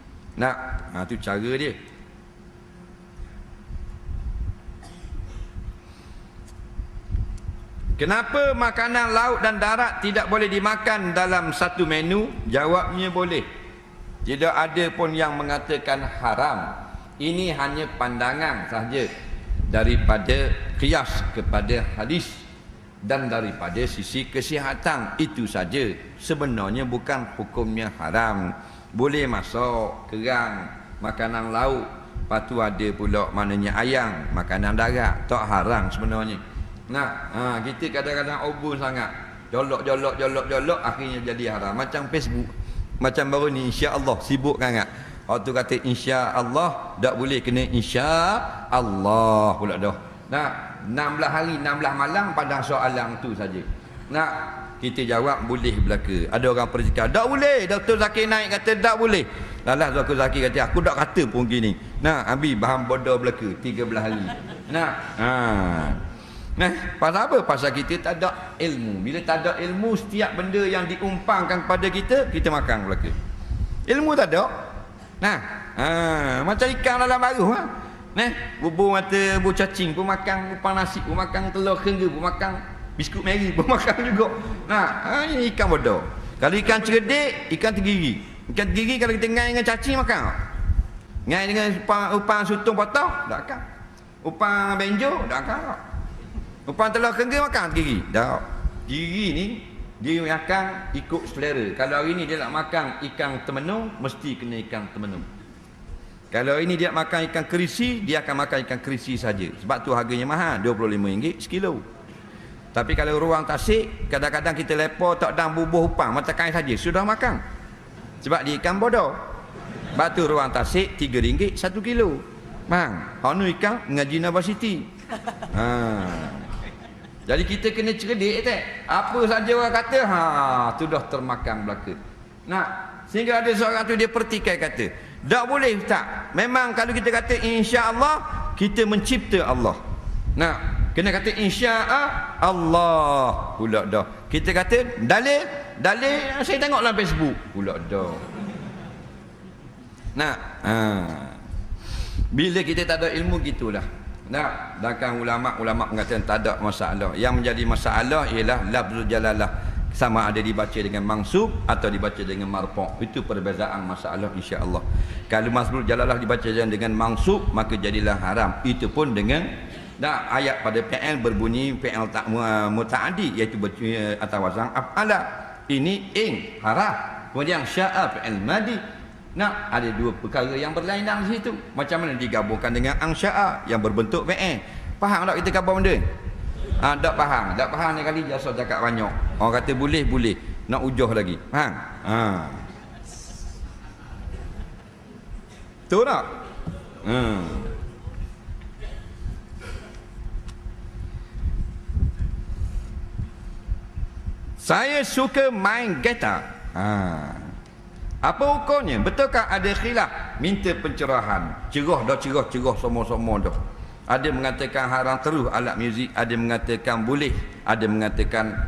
Tu cara dia. Kenapa makanan laut dan darat tidak boleh dimakan dalam satu menu? Jawabnya boleh. Tidak ada pun yang mengatakan haram. Ini hanya pandangan sahaja daripada qiyas kepada hadis dan daripada sisi kesihatan. Itu saja. Sebenarnya bukan hukumnya haram. Boleh masak kerang, makanan laut. Lepas tu ada pula maknanya ayam, makanan darat. Tak haram sebenarnya. Kita kadang-kadang over sangat, jolok, akhirnya jadi haram. Macam Facebook, macam baru ni insya-Allah sibuk sangat. Waktu kata insya-Allah, tak boleh kena insya-Allah pula dah. 16 hari 16 malam pada soalan tu saja. Kita jawab boleh belaka. Ada orang percakap tak boleh, Dr. Zakir naik kata tak boleh. Lalah Dr. Zakir kata aku tak kata pun gini. Habis bahan bodoh belaka 13 hari. Pasal apa? Pasal kita tak ada ilmu. Bila tak ada ilmu, setiap benda yang diumpangkan kepada kita, kita makan belaka. Ilmu tak ada. Macam ikan dalam baru. Bubur mata, bubur cacing pun makan, upang nasi pun makan, telur kengga pun makan, biskut Mary pun makan juga. Ini ikan bodoh. Kalau ikan cerdik, ikan tergigi. Ikan tergigi kalau kita ngai dengan cacing makan. Ngai dengan upang sutong potong, tak makan. Upang benjo, tak makan. Upang telur kengga makan gigi. Tak. Gigi ni dia makan ikut selera. Kalau hari ni dia nak makan ikan temenung, mesti kena ikan temenung. Kalau ini dia makan ikan kerisi, dia akan makan ikan kerisi saja. Sebab tu harganya mahal, RM25 sekilo. Tapi kalau ruang tasik, kadang-kadang kita lepo tak dang bubuh upang, mata kain saja sudah makan. Sebab dia ikan bodoh. Sebab tu ruang tasik RM3 1 kilo. Bang, hanu ikan mengaji universiti. Jadi kita kena cerdik tak? Apa saja orang kata, tu dah termakan belaka. Nah, sehingga ada seorang tu dia pertikai kata, tak boleh tak? Memang kalau kita kata insya-Allah, kita mencipta Allah. Nah, kena kata insya-Allah pula dah. Kita kata dalil saya tengok dalam Facebook pula dah. Nah, bila kita tak ada ilmu gitulah. Nah, sedangkan ulama mengatakan tak ada masalah. Yang menjadi masalah ialah lafzul jalalah, sama ada dibaca dengan mansub atau dibaca dengan marfu'. Itu perbezaan masalah insya-Allah. Kalau lafzul jalalah dibaca dengan mansub, maka jadilah haram. Itu pun dengan ayat pada fi'il berbunyi fi'il muta'addi, iaitu atau wazan af'ala. Ini ing haram. Kemudian sya'a fi'il madi. Nah, ada dua perkara yang berlainan di situ. Macam mana digabungkan dengan ansya'a yang berbentuk fi'il? Faham tak kita khabar benda? Tak faham. Tak faham ni kali jasa cakap banyak. Orang kata boleh. Nak ujuh lagi. Faham? Betul tak? Saya suka main gitar. Apa hukumnya? Betulkah ada khilaf? Minta pencerahan. Cerah semua-semua dah. Ada mengatakan haram terus alat muzik, ada mengatakan boleh, ada mengatakan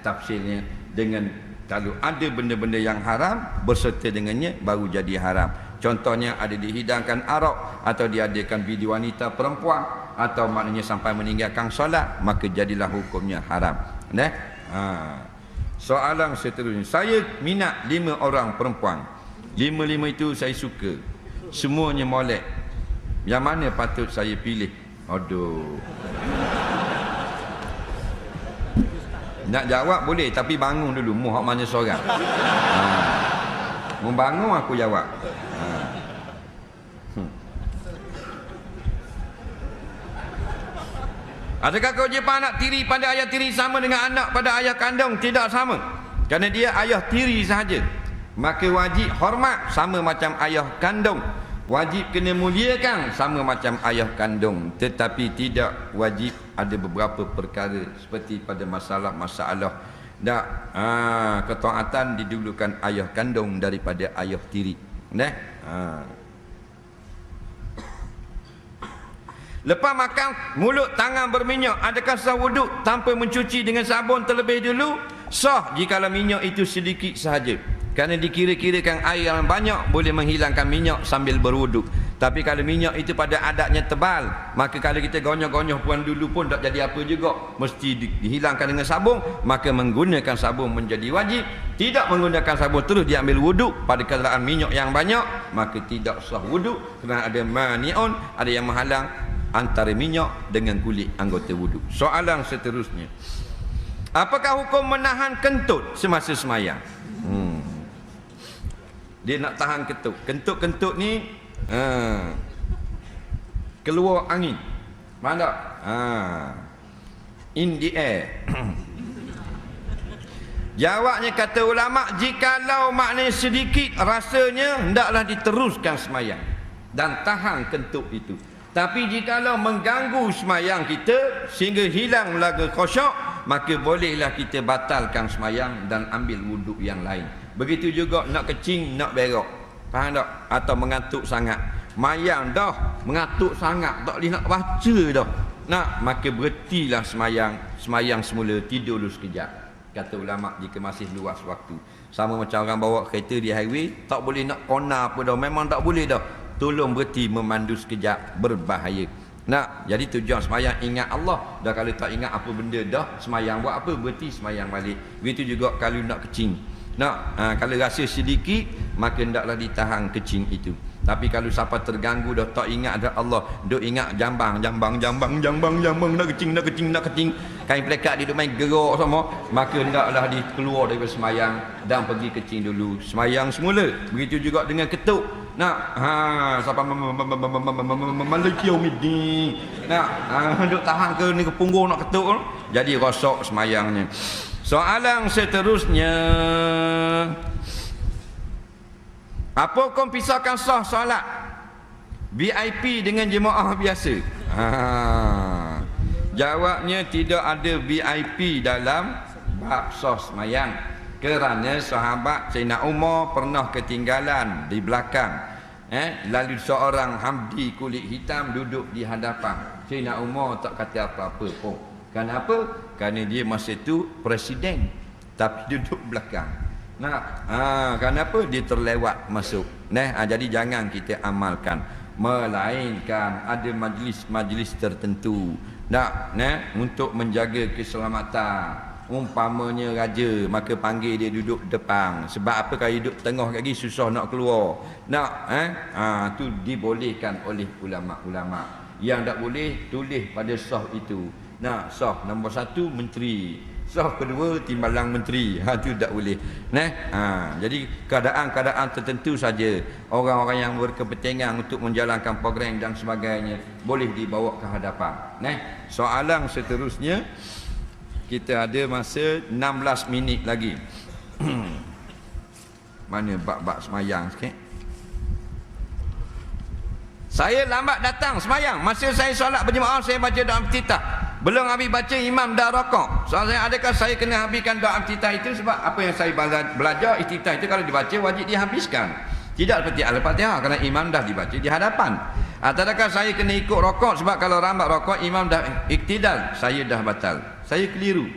tafsirnya dengan kalau ada benda-benda yang haram berserta dengannya baru jadi haram. Contohnya ada dihidangkan arak atau diadakan video wanita perempuan atau maknanya sampai meninggalkan solat, maka jadilah hukumnya haram. Soalan seterusnya, saya minat 5 orang perempuan. 5 itu saya suka. Semuanya molek. Yang mana patut saya pilih? Aduh. Nak jawab boleh, tapi bangun dulu. Muhak mana seorang. Membangun aku jawab. Adakah kewajipan anak tiri pada ayah tiri sama dengan anak pada ayah kandung? Tidak sama. Kerana dia ayah tiri sahaja. Maka wajib hormat sama macam ayah kandung. Wajib kena muliakan sama macam ayah kandung. Tetapi tidak wajib ada beberapa perkara seperti pada masalah-masalah. Ketaatan didulukan ayah kandung daripada ayah tiri. Lepas makan, mulut tangan berminyak. Adakah sah wuduk tanpa mencuci dengan sabun terlebih dulu? Sah jikalau minyak itu sedikit sahaja. Kerana dikira-kirakan air yang banyak boleh menghilangkan minyak sambil berwuduk. Tapi kalau minyak itu pada adatnya tebal, maka kalau kita gonyoh-gonyoh puan dulu pun tak jadi apa juga. Mesti dihilangkan dengan sabun. Maka menggunakan sabun menjadi wajib. Tidak menggunakan sabun terus diambil wuduk pada keadaan minyak yang banyak, maka tidak sah wuduk. Kerana ada mani'un, ada yang menghalang antara minyak dengan kulit anggota wuduk. Soalan seterusnya, apakah hukum menahan kentut semasa semayang? Dia nak tahan kentut. Kentut ni keluar angin. Faham tak? In the air. Jawabnya kata ulama, jikalau maknanya sedikit rasanya, hendaklah diteruskan semayang dan tahan kentut itu. Tapi jikalau mengganggu semayang kita sehingga hilang laga khusyuk, maka bolehlah kita batalkan semayang dan ambil wuduk yang lain. Begitu juga nak kecing, nak berok. Faham tak? Atau mengantuk sangat. Mayang dah, mengantuk sangat, tak boleh nak baca dah. Maka berhentilah semayang. Semayang semula, tidur dulu sekejap. Kata ulama jika masih luas waktu. Sama macam orang bawa kereta di highway, tak boleh nak kona apa dah. Memang tak boleh dah. Tolong berhenti memandu sekejap, berbahaya. Jadi tujuan semayang ingat Allah. Dah kalau tak ingat apa benda dah, semayang buat apa? Berhenti semayang balik. Begitu juga kalau nak kecing. Kalau rasa sedikit, maka hendaklah ditahan kecing itu. Tapi kalau siapa terganggu dah tak ingat ada Allah, duk ingat jambang nak kecing. Kain pelekat dia duk main gerak semua, maka hendaklah dia keluar daripada semayang dan pergi kecing dulu. Semayang semula. Begitu juga dengan ketuk. Nak siapa maliki yaumidin. Nak duk tahan ke ni ke punggung nak ketuk. Jadi rosak semayangnya. Soalan seterusnya, apa hukum pisahkan sah solat VIP dengan jemaah biasa? Jawabnya tidak ada VIP dalam bab sah semayang, kerana sahabat Sayyidina Umar pernah ketinggalan di belakang. Lalu seorang Hamdi kulit hitam duduk di hadapan. Sayyidina Umar tak kata apa-apa pun. Kenapa? Kerana dia masa itu presiden tapi duduk belakang. Kenapa? Dia terlewat masuk. Jadi jangan kita amalkan, melainkan ada majlis-majlis tertentu untuk menjaga keselamatan. Umpamanya raja, maka panggil dia duduk depan. Sebab apa? Kalau duduk tengah lagi susah nak keluar. Tu dibolehkan oleh ulama-ulama. Yang tak boleh, tulis pada sah itu. Sah nombor 1 menteri, sah kedua timbalan menteri. Itu tak boleh. Jadi keadaan-keadaan tertentu saja orang-orang yang berkepentingan untuk menjalankan program dan sebagainya boleh dibawa ke hadapan. Soalan seterusnya, kita ada masa 16 minit lagi. Mana bab-bab semayang sikit. Saya lambat datang semayang. Masa saya solat berjemaah, saya baca doa iftitah. Belum habis baca, imam dah rokok. Soal saya, adakah saya kena habiskan doa iftitah itu? Sebab apa yang saya belajar, iftitah itu kalau dibaca wajib dihabiskan. Tidak seperti Al-Fatihah, kerana imam dah dibaca di hadapan. Adakah saya kena ikut rokok? Sebab kalau rambat rokok, imam dah iktidal, saya dah batal. Saya keliru.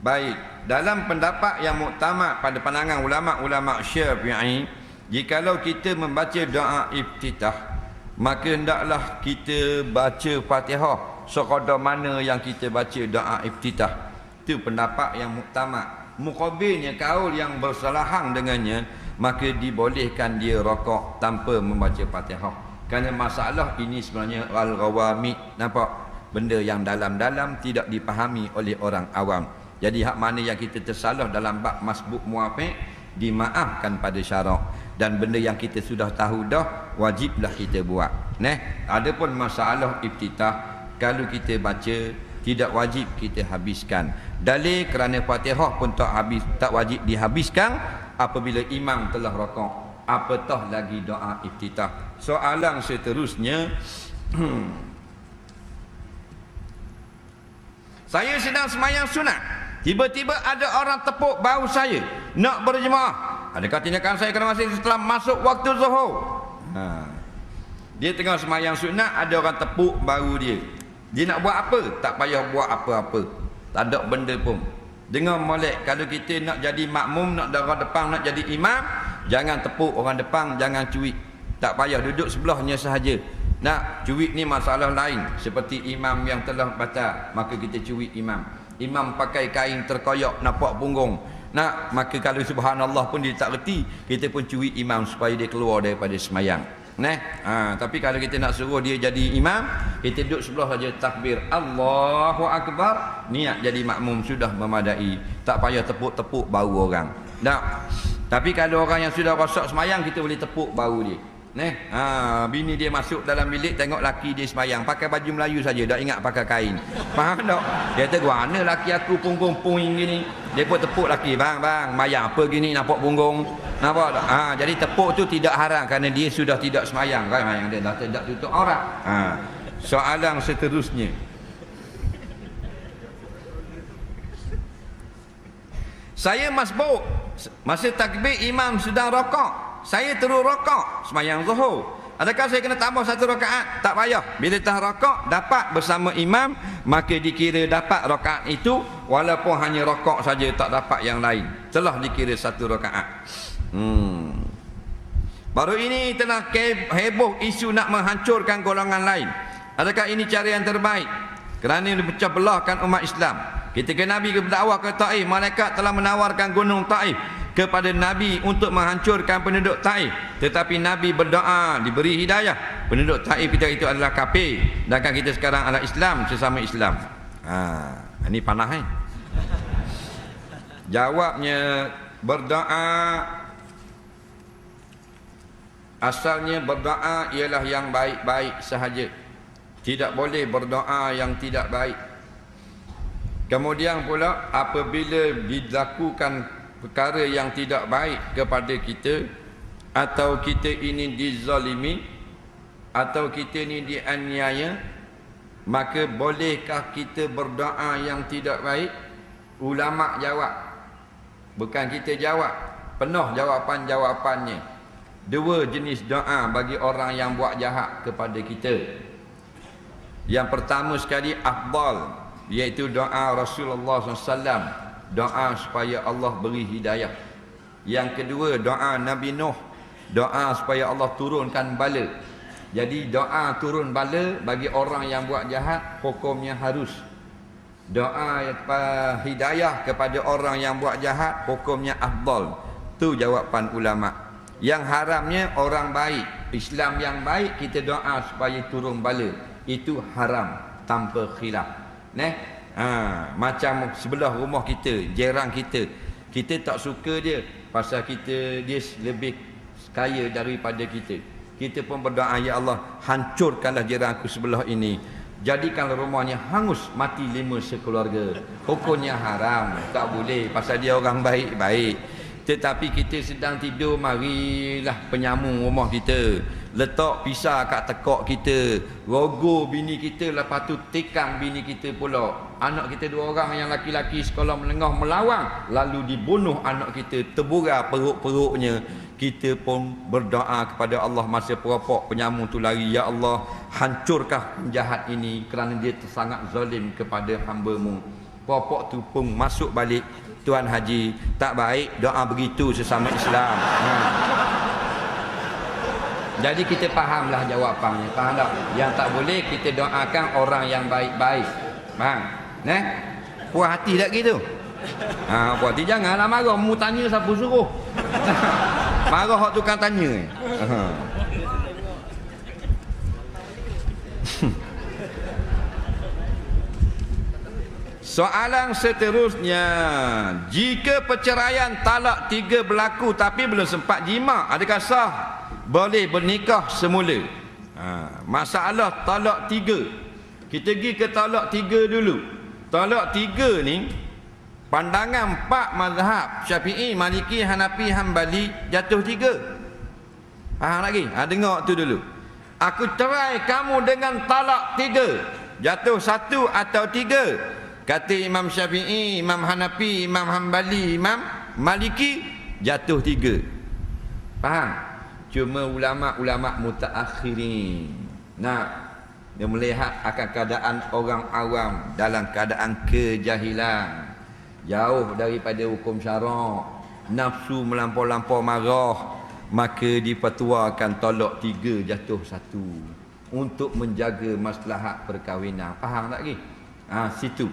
Baik, dalam pendapat yang muktamad pada pandangan ulama-ulama Syafi'i, jikalau kita membaca doa iftitah, maka hendaklah kita baca Fatihah sekadar mana yang kita baca doa iftitah. Itu pendapat yang muktamad. Muqabilnya kaul yang bersalahan dengannya, maka dibolehkan dia rokok tanpa membaca Fatihah. Kerana masalah ini sebenarnya al-ghawamid, nampak? Benda yang dalam-dalam tidak dipahami oleh orang awam. Jadi hak mana yang kita tersalah dalam bab masbuk muafiq, dimaafkan pada syarak. Dan benda yang kita sudah tahu dah, wajiblah kita buat. Adapun masalah iftitah, kalau kita baca, tidak wajib kita habiskan. Dalil kerana Fatihah pun tak wajib dihabiskan apabila imam telah rokok. Apatah lagi doa iftitah. Soalan seterusnya, saya sedang semayang sunat, tiba-tiba ada orang tepuk bahu saya nak berjemaah. Adakah tindakan saya kena masih setelah masuk waktu zuhur? Dia tengah semayang sunat, ada orang tepuk bahu dia. Dia nak buat apa? Tak payah buat apa-apa. Tak ada benda pun. Dengar molek, kalau kita nak jadi makmum, nak orang depan, nak jadi imam, jangan tepuk orang depan, jangan cuik. Tak payah, duduk sebelahnya sahaja. Nak cuik ni masalah lain. Seperti imam yang telah batal, maka kita cuik imam. Imam pakai kain terkoyak nampak punggung, maka kalau subhanallah pun dia tak reti, kita pun cuik imam supaya dia keluar daripada semayang. Tapi kalau kita nak suruh dia jadi imam, kita duduk sebelah saja, takbir Allahu Akbar, niat jadi makmum sudah memadai. Tak payah tepuk-tepuk bahu orang. Tapi kalau orang yang sudah rosak semayang, kita boleh tepuk bahu dia. Bini dia masuk dalam bilik, tengok laki dia semayang pakai baju Melayu saja, tak ingat pakai kain. Faham tak? Dia kata, mana laki aku punggung puing gini. Dia pun tepuk laki, bang mayang apa gini, nampak punggung, nampak tak? Jadi tepuk tu tidak haram kerana dia sudah tidak semayang kan, mayang dia dah tidak tutup aurat. Soalan seterusnya, saya masbuk, masa takbir imam sedang rokok, saya terus rokok semayang zuhur. Adakah saya kena tambah 1 rakaat? Tak payah. Bila dah rokok dapat bersama imam, maka dikira dapat rakaat itu, walaupun hanya rokok saja, tak dapat yang lain, telah dikira 1 rakaat. Baru ini telah heboh isu nak menghancurkan golongan lain. Adakah ini cara yang terbaik? Kerana pecah belahkan umat Islam. Ketika Nabi berdakwah ke Taif, malaikat telah menawarkan gunung Taif kepada Nabi untuk menghancurkan penduduk Taif. Tetapi Nabi berdoa, diberi hidayah. Penduduk Taif kita itu adalah kafir, sedangkan kita sekarang adalah Islam, sesama Islam. Ini panah Jawabnya, berdoa, asalnya berdoa ialah yang baik-baik sahaja. Tidak boleh berdoa yang tidak baik. Kemudian pula apabila dilakukan perkara yang tidak baik kepada kita, atau kita ini dizalimi, atau kita ini dianiaya, maka bolehkah kita berdoa yang tidak baik? Ulama jawab, bukan kita jawab, penuh jawapan-jawapannya. Dua jenis doa bagi orang yang buat jahat kepada kita. Yang pertama sekali afdal, iaitu doa Rasulullah SAW, doa supaya Allah beri hidayah. Yang kedua doa Nabi Nuh, doa supaya Allah turunkan bala. Jadi doa turun bala bagi orang yang buat jahat, hukumnya harus. Doa hidayah kepada orang yang buat jahat, hukumnya afdal. Itu jawapan ulama. Yang haramnya orang baik, Islam yang baik, kita doa supaya turun bala, itu haram tanpa khilaf. Macam sebelah rumah kita, jiran kita, kita tak suka dia pasal dia lebih kaya daripada kita. Kita pun berdoa, ya Allah, hancurkanlah jiranku sebelah ini, jadikanlah rumahnya hangus, mati 5 sekeluarga. Hukumnya haram, tak boleh pasal dia orang baik-baik. Tetapi kita sedang tidur, marilah penyambung rumah kita, letak pisau kat tekak kita, rogoh bini kita, lepas tu tikam bini kita pula. Anak kita 2 orang yang laki-laki sekolah menengah melawan, lalu dibunuh anak kita, terburai perut-perutnya. Kita pun berdoa kepada Allah masa peropok penyambung tu lari, ya Allah, hancurkah penjahat ini kerana dia sangat zalim kepada hamba-Mu. Peropok tu pun masuk balik, Tuan Haji, tak baik doa begitu sesama Islam. Jadi kita fahamlah jawapannya, faham tak? Yang tak boleh kita doakan orang yang baik-baik. Faham? Puas hati tak gitu? Puas hati, janganlah marah. Mu tanya siapa suruh. Marah hak tukang tanya. Soalan seterusnya, jika perceraian talak 3 berlaku tapi belum sempat jima, adakah sah boleh bernikah semula? Masalah talak 3, kita pergi ke talak 3 dulu. Talak 3 ni pandangan 4 mazhab Syafi'i, Maliki, Hanafi, Hambali jatuh 3. Faham lagi? Dengar tu dulu. Aku cerai kamu dengan talak 3, jatuh 1 atau 3. Kata Imam Syafi'i, Imam Hanafi, Imam Hambali, Imam Maliki, jatuh 3. Faham? Cuma ulama-ulama mutaakhirin dia melihat akan keadaan orang awam dalam keadaan kejahilan, jauh daripada hukum syarak, nafsu melampau-lampau marah, maka difatwakan talak 3 jatuh 1 untuk menjaga maslahat perkahwinan. Faham tak lagi? Situ.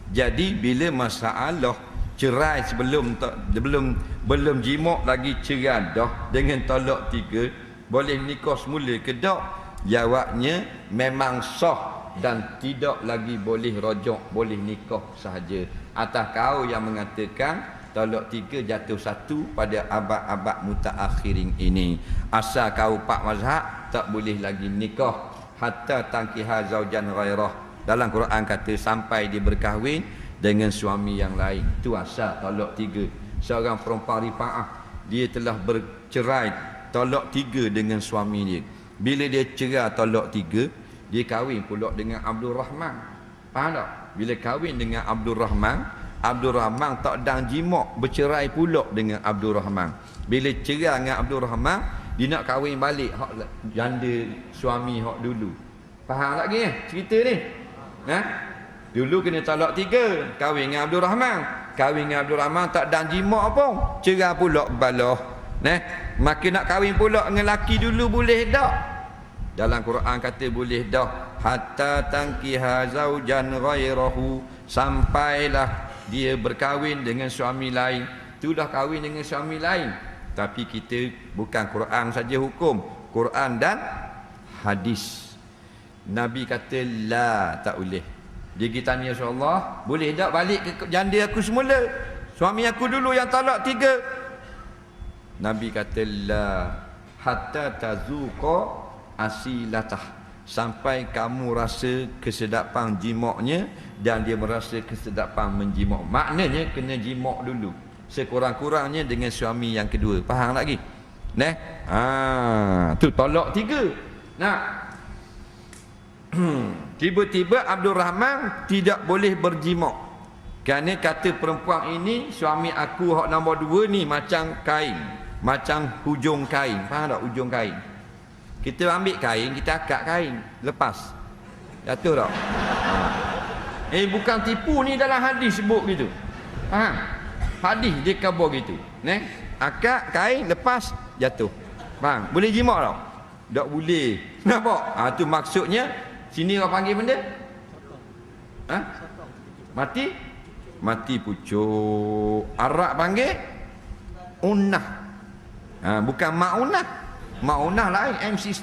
Jadi bila masalah cerai belum jima lagi cerai dah dengan talak 3, boleh nikah semula ke tak? Jawabnya memang sah dan tidak lagi boleh rojak, boleh nikah sahaja. Atas kau yang mengatakan talak 3 jatuh 1 pada abad-abad mutaakhirin ini, asal kau 4 mazhab tak boleh lagi nikah hatta tankiha zaujan ghairah. Dalam Quran kata sampai dia berkahwin dengan suami yang lain. Itu asal talak 3. Seorang perempuan Rifa'ah, dia telah bercerai talak 3 dengan suami dia. Bila dia cerai talak 3, dia kahwin pula dengan Abdul Rahman. Faham tak? Bila kahwin dengan Abdul Rahman tak dang jimak, bercerai pula dengan Abdul Rahman. Bila cerai dengan Abdul Rahman, dia nak kahwin balik hak janda suami hak dulu. Faham tak lagi cerita ni? Dulu kena talak 3, kahwin dengan Abdul Rahman. Kahwin dengan Abdul Rahman tak dan jimak pun, cerai pula balah. Maka nak kahwin pula dengan laki dulu boleh tak? Dalam Quran kata boleh dah. Hatta tankiha zaujan ghairahu, sampailah dia berkahwin dengan suami lain. itulah kahwin dengan suami lain. Tapi kita bukan Quran saja hukum, Quran dan hadis. Nabi kata la, tak boleh. Dia pergi tanya Rasulullah, boleh tak balik ke janda aku semula? Suami aku dulu yang talak 3. Nabi kata la, hatta tazuqa asilatah, sampai kamu rasa kesedapan jimaknya dan dia merasa kesedapan menjimak. Maknanya kena jimak dulu sekurang-kurangnya dengan suami yang kedua. Faham lagi? Tu tolak 3. Nah, tiba-tiba Abdul Rahman tidak boleh berjimak kerana kata perempuan ini, suami aku hak nombor 2 ni macam kain, macam hujung kain. Faham tak hujung kain? Kita ambil kain, kita akad kain, lepas jatuh tak? Bukan tipu ni, dalam hadis sebut gitu. Faham? Hadis dia khabar gitu. Akad kain, lepas jatuh. Faham? Boleh jimak tak? Tak boleh. Nampak? Tu maksudnya sini orang panggil benda? Mati? Mati pucuk. Arab panggil unah. Bukan maunah. Maunah lain, M16.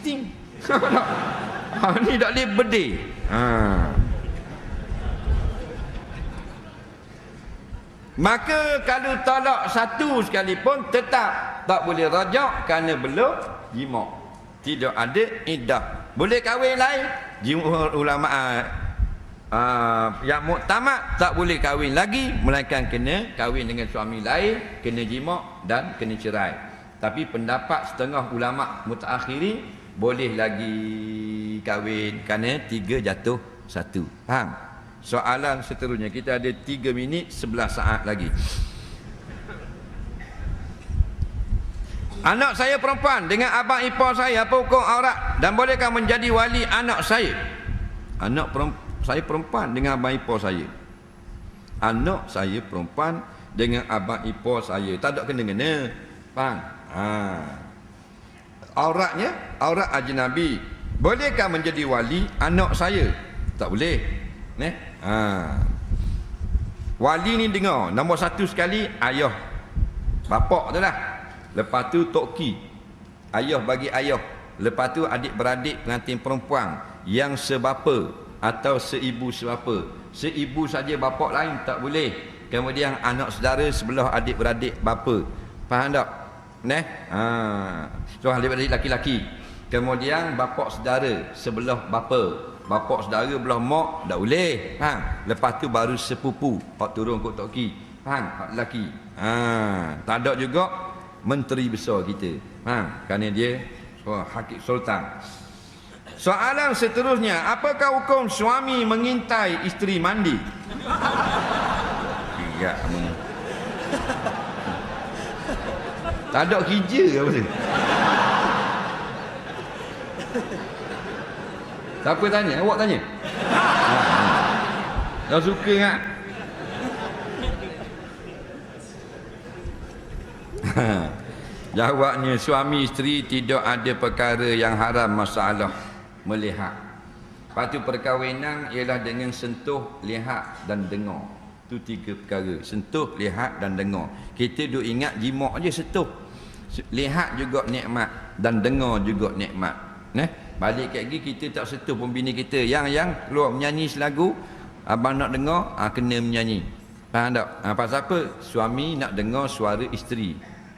Ni tak boleh bedil. Maka kalau talak 1 sekalipun tetap tak boleh rajak kerana belum jimak. Tidak ada iddah. Boleh kahwin lain. Jumhur ulama yang muktamad tak boleh kahwin lagi, melainkan kena kahwin dengan suami lain, kena jimak dan kena cerai. Tapi pendapat setengah ulama mutaakhirin boleh lagi kahwin kerana 3 jatuh 1. Faham? Soalan seterusnya, kita ada 3 minit 11 saat lagi. Anak saya perempuan dengan abang ipar saya, apa hukum aurat dan bolehkah menjadi wali anak saya? Anak saya perempuan dengan abang ipar saya. Anak saya perempuan dengan abang ipar saya. Tak ada kena-kena. Faham? Auratnya, aurat ajnabi. Bolehkah menjadi wali anak saya? Tak boleh. Wali ni dengar, nombor 1 sekali ayah, bapak tu lah. Lepas tu toki, ayah bagi ayah. Lepas tu adik-beradik pengantin perempuan yang sebapa atau seibu sebapa. Seibu saja, bapak lain tak boleh. Kemudian anak saudara sebelah adik-beradik bapa. Faham tak? So adik-beradik laki-laki. Kemudian bapak saudara sebelah bapa. Bapak saudara belah mak tak boleh. Faham? Lepas tu baru sepupu, hak turun kot toki. Faham? Hak lelaki. Tak ada juga menteri besar kita. Faham? Kerana dia hakim sultan. Soalan seterusnya, apakah hukum suami mengintai isteri mandi? Tidak. Tak ada kerja apa tu? Siapa tanya? Awak tanya? Dah suka tak? Jawabnya, suami isteri tidak ada perkara yang haram masalah melihat. Lepas tu perkahwinan ialah dengan sentuh, lihat dan dengar. Itu 3 perkara. Sentuh, lihat dan dengar. Kita duk ingat jimak je sentuh. Lihat juga nikmat dan dengar juga nikmat. Balik kat lagi kita tak sentuh pun bini kita. Yang keluar menyanyi selagu, abang nak dengar, kena menyanyi. Faham tak? Pasal apa? Suami nak dengar suara isteri.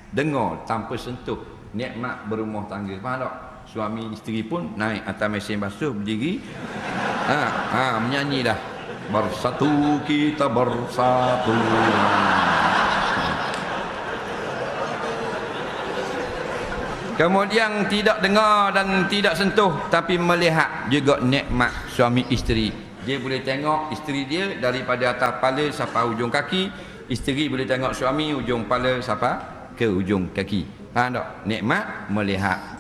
Dengar tanpa sentuh, nikmat berumah tangga. Faham tak? Suami isteri pun naik atas mesin basuh, berdiri, menyanyi dah. Bersatu kita bersatu. Kemudian tidak dengar dan tidak sentuh, tapi melihat juga nikmat suami isteri. Dia boleh tengok isteri dia daripada atas kepala sampai hujung kaki. Isteri boleh tengok suami hujung kepala sampai ke hujung kaki. Faham tak? Nikmat melihat.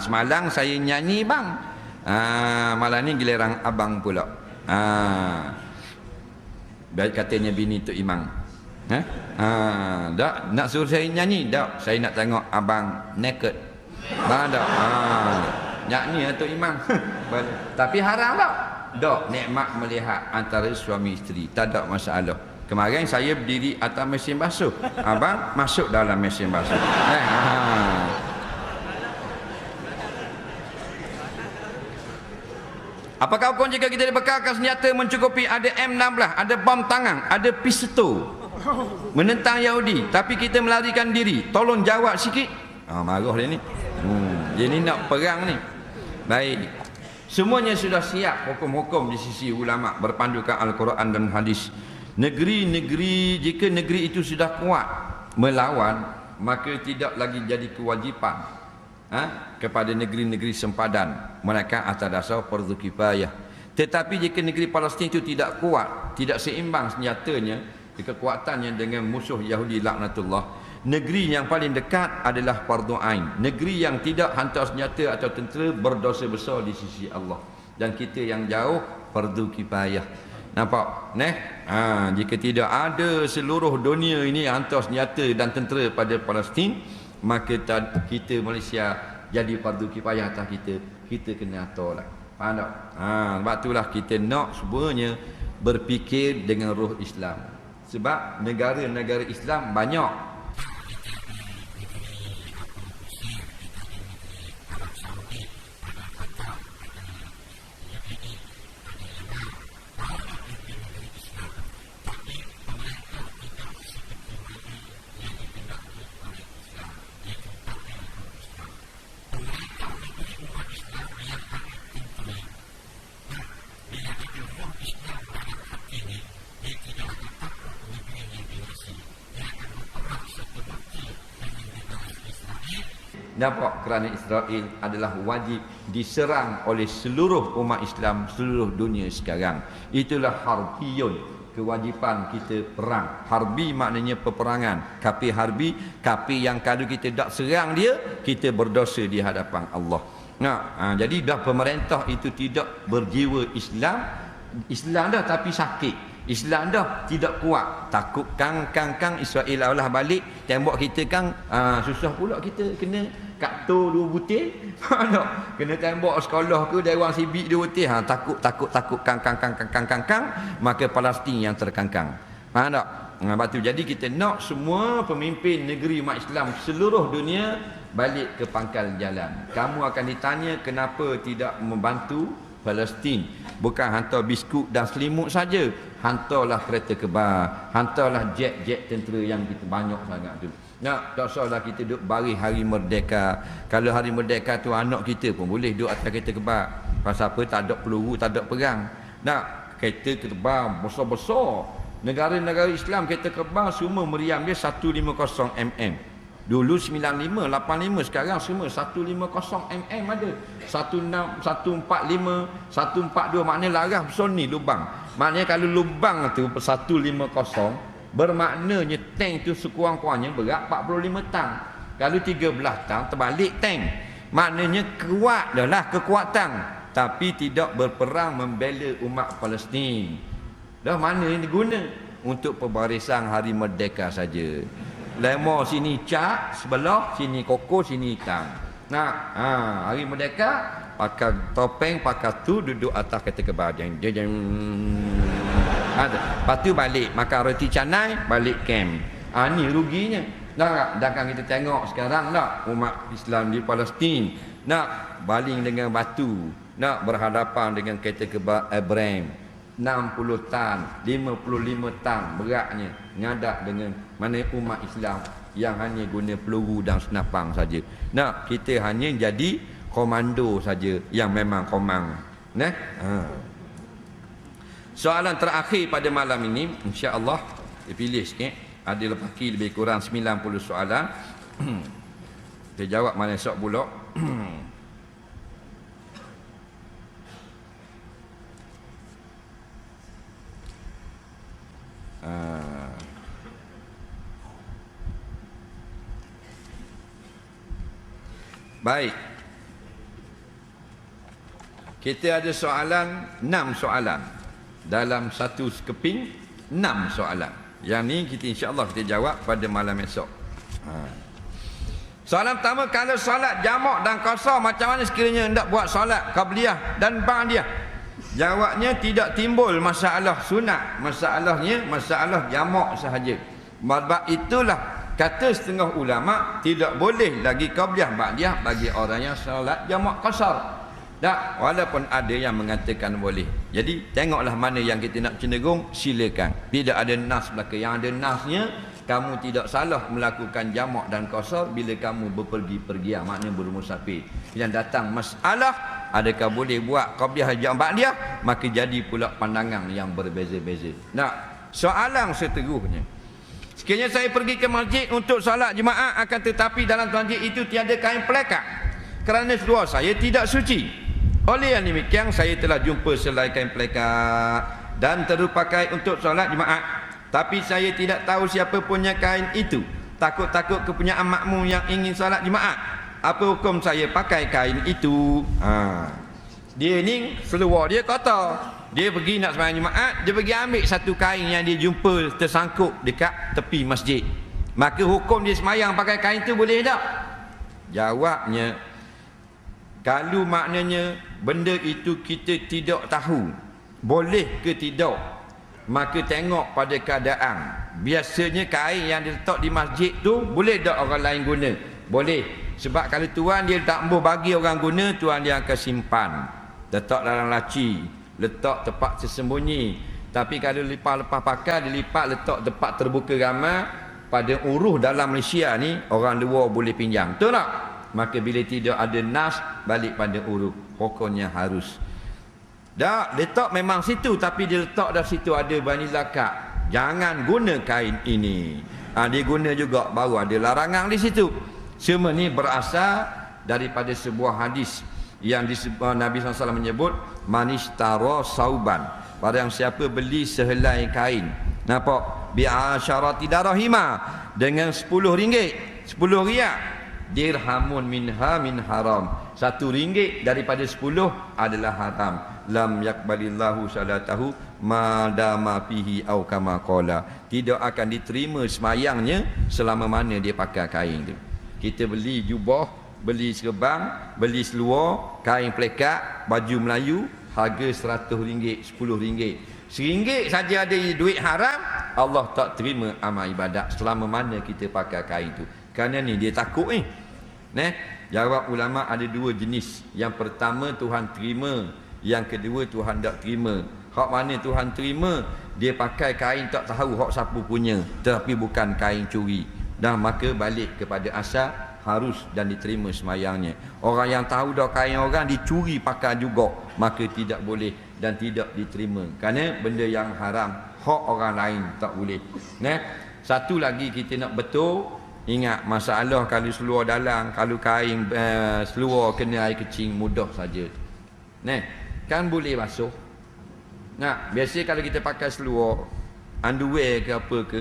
Semalam saya nyanyi bang. Malam ni giliran abang pula. Baik katanya bini Tok Imam. Tak nak suruh saya nyanyi, tak. Saya nak tengok abang naked. Faham tak? Nyanyi Tok Imam. Tapi haram tak? Tak. Nikmat melihat antara suami isteri. Tak ada masalah. Kemarin saya berdiri atas mesin basuh. Abang masuk dalam mesin basuh. Apakah hukum jika kita dibekalkan senjata mencukupi ada M16, ada bom tangan, ada pistol menentang Yahudi, tapi kita melarikan diri? Tolong jawab sikit. Marah dia ni. Dia ni nak perang ni. Baik. Semuanya sudah siap hukum-hukum di sisi ulama berpandukan Al-Quran dan hadis. Negeri-negeri, jika negeri itu sudah kuat melawan, maka tidak lagi jadi kewajipan kepada negeri-negeri sempadan, mereka atas dasar fardu kifayah. Tetapi jika negeri Palestin itu tidak kuat, tidak seimbang senjatanya, kekuatannya dengan musuh Yahudi laknatullah, negeri yang paling dekat adalah fardu ain. Negeri yang tidak hantar senjata atau tentera berdosa besar di sisi Allah, dan kita yang jauh fardu kifayah. Nampak? Jika tidak ada seluruh dunia ini hantar senjata dan tentera pada Palestin, maka kita Malaysia jadi fardu kifayah atas kita kena aturlah. Faham tak? Sebab itulah kita nak semuanya berfikir dengan ruh Islam. Sebab negara-negara Islam banyak. Nampak? Kerana Israel adalah wajib diserang oleh seluruh umat Islam seluruh dunia sekarang. Itulah harbiyun, kewajipan kita perang. Harbi maknanya peperangan. Kafir harbi, kafir yang kalau kita tak serang dia, kita berdosa di hadapan Allah. Jadi dah pemerintah itu tidak berjiwa Islam dah tapi sakit. Islam dah tidak kuat, takut kang Israel Allah balik tembok kita susah pula kita kena kakto 2 butir. Kena tembok sekolah ke dewan sibik 2 butir. Takut kang maka Palestin yang terkangkang. Faham tak? Sebab tu jadi kita nak semua pemimpin negeri umat Islam seluruh dunia balik ke pangkal jalan. Kamu akan ditanya kenapa tidak membantu Palestin. Bukan hantar biskut dan selimut saja, hantarlah kereta kebal, hantarlah jet-jet tentera yang kita banyak sangat tu. Tak salah kita duduk bari hari merdeka. Kalau hari merdeka tu anak kita pun boleh duduk atas kereta kebal. Pasal apa? Tak ada peluru, tak ada perang. Kereta kebal besar-besar. Negara-negara Islam kereta kebal semua meriam dia 150 mm. Dulu 95, 85, sekarang semua 150 mm ada. 145, 142 maknanya larang besar ni lubang. Maknanya kalau lubang tu 150 bermaknanya tank tu sekurang-kurangnya berat 45 tang. Kalau 13 tang terbalik tank. Maknanya kuat dah lah kekuatan, tapi tidak berperang membela umat Palestin. Dah mana ini guna? Untuk pembarisan hari merdeka saja. Lemah sini cat sebelah, sini koko, sini hitam. Hari merdeka pakai topeng, pakai tu duduk atas kereta kebal. Lepas tu balik makan roti canai, balik camp. Ni ruginya. Takkan kita tengok sekarang umat Islam di Palestin nak baling dengan batu, nak berhadapan dengan kereta kebal Abraham 60 tan, 55 tan beratnya, ngadak dengan mana umat Islam yang hanya guna peluru dan senapang saja. Kita hanya jadi komando saja yang memang komang. Soalan terakhir pada malam ini, insya-Allah dipilih sikit. Ada lebih kurang 90 soalan. Kita jawab malam esok pula. Baik. Kita ada soalan 6 soalan. Dalam satu keping 6 soalan. Yang ni kita insya-Allah kita jawab pada malam esok. Soalan pertama, kalau solat jamak dan qasar macam mana sekiranya hendak buat solat qabliyah dan ba'diyah? Jawabnya tidak timbul masalah sunat. Masalahnya masalah jamak sahaja. Sebab itulah kata setengah ulama tidak boleh lagi qabliyah ba'diyah bagi orang yang solat jamak qasar. Tak, walaupun ada yang mengatakan boleh. Jadi tengoklah mana yang kita nak cenderung, silakan. Tidak ada nas belaka. Yang ada nasnya, kamu tidak salah melakukan jamak dan qasar bila kamu berpergi-pergian, maknanya bermusafir. Yang datang masalah adakah boleh buat qabliyah jamak ba'diyah, maka jadi pula pandangan yang berbeza-beza. Nah, soalan seterusnya. Sekiranya saya pergi ke masjid untuk salat jemaah, akan tetapi dalam masjid itu tiada kain pelekat kerana seluar saya tidak suci. Oleh yang demikian, saya telah jumpa selai kain pelekat dan terpakai untuk solat jemaah. Tapi saya tidak tahu siapa punya kain itu. Takut-takut kepunyaan makmum yang ingin solat jemaah. Apa hukum saya pakai kain itu? Dia ni seluar dia kotor. Dia pergi nak sembahyang jemaah, dia pergi ambil satu kain yang dia jumpa tersangkut dekat tepi masjid. Maka hukum dia sembahyang pakai kain tu boleh tak? Jawabnya, kalau maknanya benda itu kita tidak tahu boleh ke tidak, maka tengok pada keadaan. Biasanya kain yang diletak di masjid tu boleh tak orang lain guna? Boleh. Sebab kalau tuan dia tak mau bagi orang guna, tuan dia akan simpan, letak dalam laci, letak tempat tersembunyi. Tapi kalau lepas pakai, dilipat letak tempat terbuka ramai. Pada uruh dalam Malaysia ni, orang luar boleh pinjam, betul tak? Maka bila tidak ada nas, balik pada urut, pokoknya harus. Dah, letak memang situ, tapi dia letak dah situ ada bani zakat. Jangan guna kain ini. Dia guna juga, baru ada larangan di situ. Semua ni berasal daripada sebuah hadis yang disebut Nabi SAW menyebut, manishtara sauban, barang siapa beli sehelai kain, nampak, bi'asyarati darahima, dengan 10 ringgit, 10 riak, dirhamun minha min haram, 1 ringgit daripada 10 adalah haram. Lam yakbalillahu salatahu madama fihi au kama qala, tidak akan diterima semayangnya selama mana dia pakai kain tu. Kita beli jubah, beli serban, beli seluar, kain pelekat, baju Melayu, harga 100 ringgit, 10 ringgit, RM1 saja ada duit haram, Allah tak terima amal ibadat selama mana kita pakai kain tu. Kerana ni dia takut ni. Jawab ulama ada 2 jenis. Yang pertama Tuhan terima, yang kedua Tuhan tak terima. Hak mana Tuhan terima, dia pakai kain tak tahu hak siapa punya, tetapi bukan kain curi. Dah, maka balik kepada asal, harus dan diterima semayangnya. Orang yang tahu dah kain orang dicuri pakai juga, maka tidak boleh dan tidak diterima. Kerana benda yang haram, hak orang lain tak boleh. Satu lagi kita nak betul, ingat masalah kalau seluar dalam, kalau kain seluar kena air kecing, mudah saja. Kan boleh basuh. Biasa kalau kita pakai seluar underwear ke apa ke,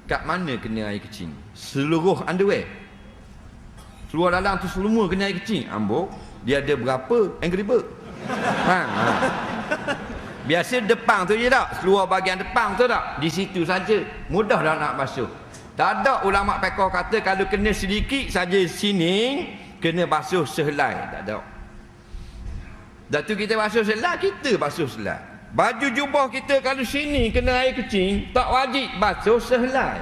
kat mana kena air kecing? Seluruh underwear. Seluar dalam tu semua kena air kecing. Ambok, dia ada berapa Angry Bird? Biasa depan tu je tak? Seluar bahagian depan tu tak? Di situ saja. Mudah dah nak basuh. Tak ada ulama fiqh kata kalau kena sedikit saja sini, kena basuh sehelai. Tak ada. Dah tu kita basuh sehelai, kita basuh sehelai. Baju jubah kita kalau sini kena air kecing, tak wajib basuh sehelai.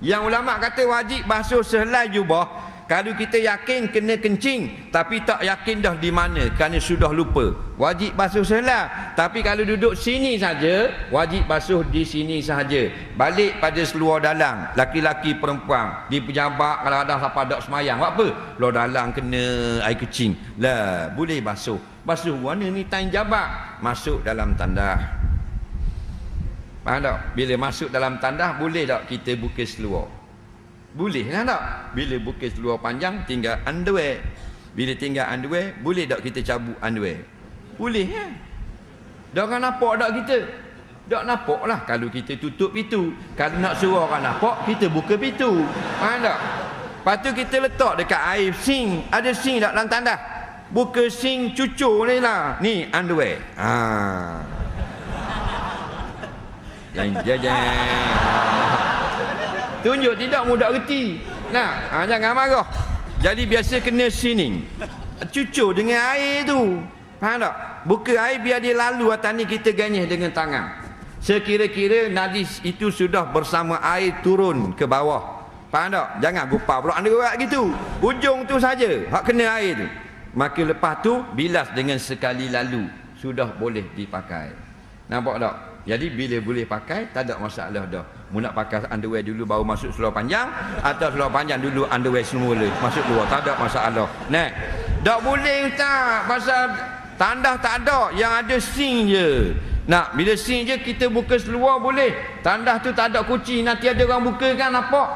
Yang ulama kata wajib basuh sehelai jubah kalau kita yakin kena kencing, tapi tak yakin dah di mana, kerana sudah lupa, wajib basuh sehelai. Tapi kalau duduk sini saja, wajib basuh di sini sahaja. Balik pada seluar dalam, laki-laki perempuan di pejabat, kalau ada siapa dak semayang, buat apa? Seluar dalam kena air kecing lah, boleh basuh. Basuh warna ni tain jabat, masuk dalam tandas. Faham tak? Bila masuk dalam tandas, boleh tak kita buka seluar? Boleh kan tak? Bila buka seluar panjang, tinggal underwear. Bila tinggal underwear, boleh tak kita cabut underwear? Boleh kan? Dah orang nampak tak kita? Tak nampak lah kalau kita tutup pintu. Kalau nak suruh orang nampak, kita buka pintu. Faham tak? Lepas tu kita letak dekat air sink. Ada sink tak dalam tandas? Buka sink cucur ni lah. Ni underwear. Jangan. Tunjuk tidak mudah reti. Jangan marah. Jadi biasa kena sini. Cucur dengan air tu. Faham tak? Buka air biar dia lalu atas ni, kita ganyih dengan tangan. Sekira-kira najis itu sudah bersama air turun ke bawah. Faham tak? Jangan gupar pula anda buat gitu. Ujung tu saja hak kena air tu. Maka lepas tu bilas dengan sekali lalu, sudah boleh dipakai. Nampak tak? Jadi bila boleh pakai, tak ada masalah dah. Mu nak pakai underwear dulu baru masuk seluar panjang, atau seluar panjang dulu underwear semula masuk luar, tak ada masalah. Nah, tak boleh tak, pasal tandas tak ada, yang ada sing je. Nak bila sing je kita buka seluar boleh. Tandas tu tak ada kunci, nanti ada orang buka kan, nampak?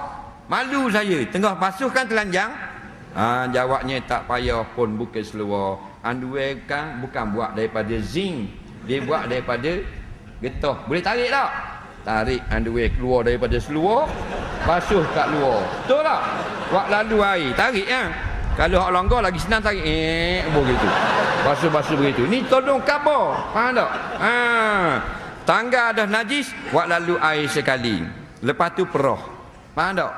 Malu saya, tengah basuh kan telanjang. Jawabnya tak payah pun buka seluar. Underwear kan bukan buat daripada zinc, dia buat daripada getah. Boleh tarik tak? Tarik underwear keluar daripada seluar, basuh kat luar. Betul tak? Buat lalu air, tarik kan? Kalau hak longgar lagi senang tarik. Begitu. Basuh-basuh begitu. Ni tolong khabar. Faham tak? Tangga dah najis, buat lalu air sekali. Lepas tu perah. Faham tak?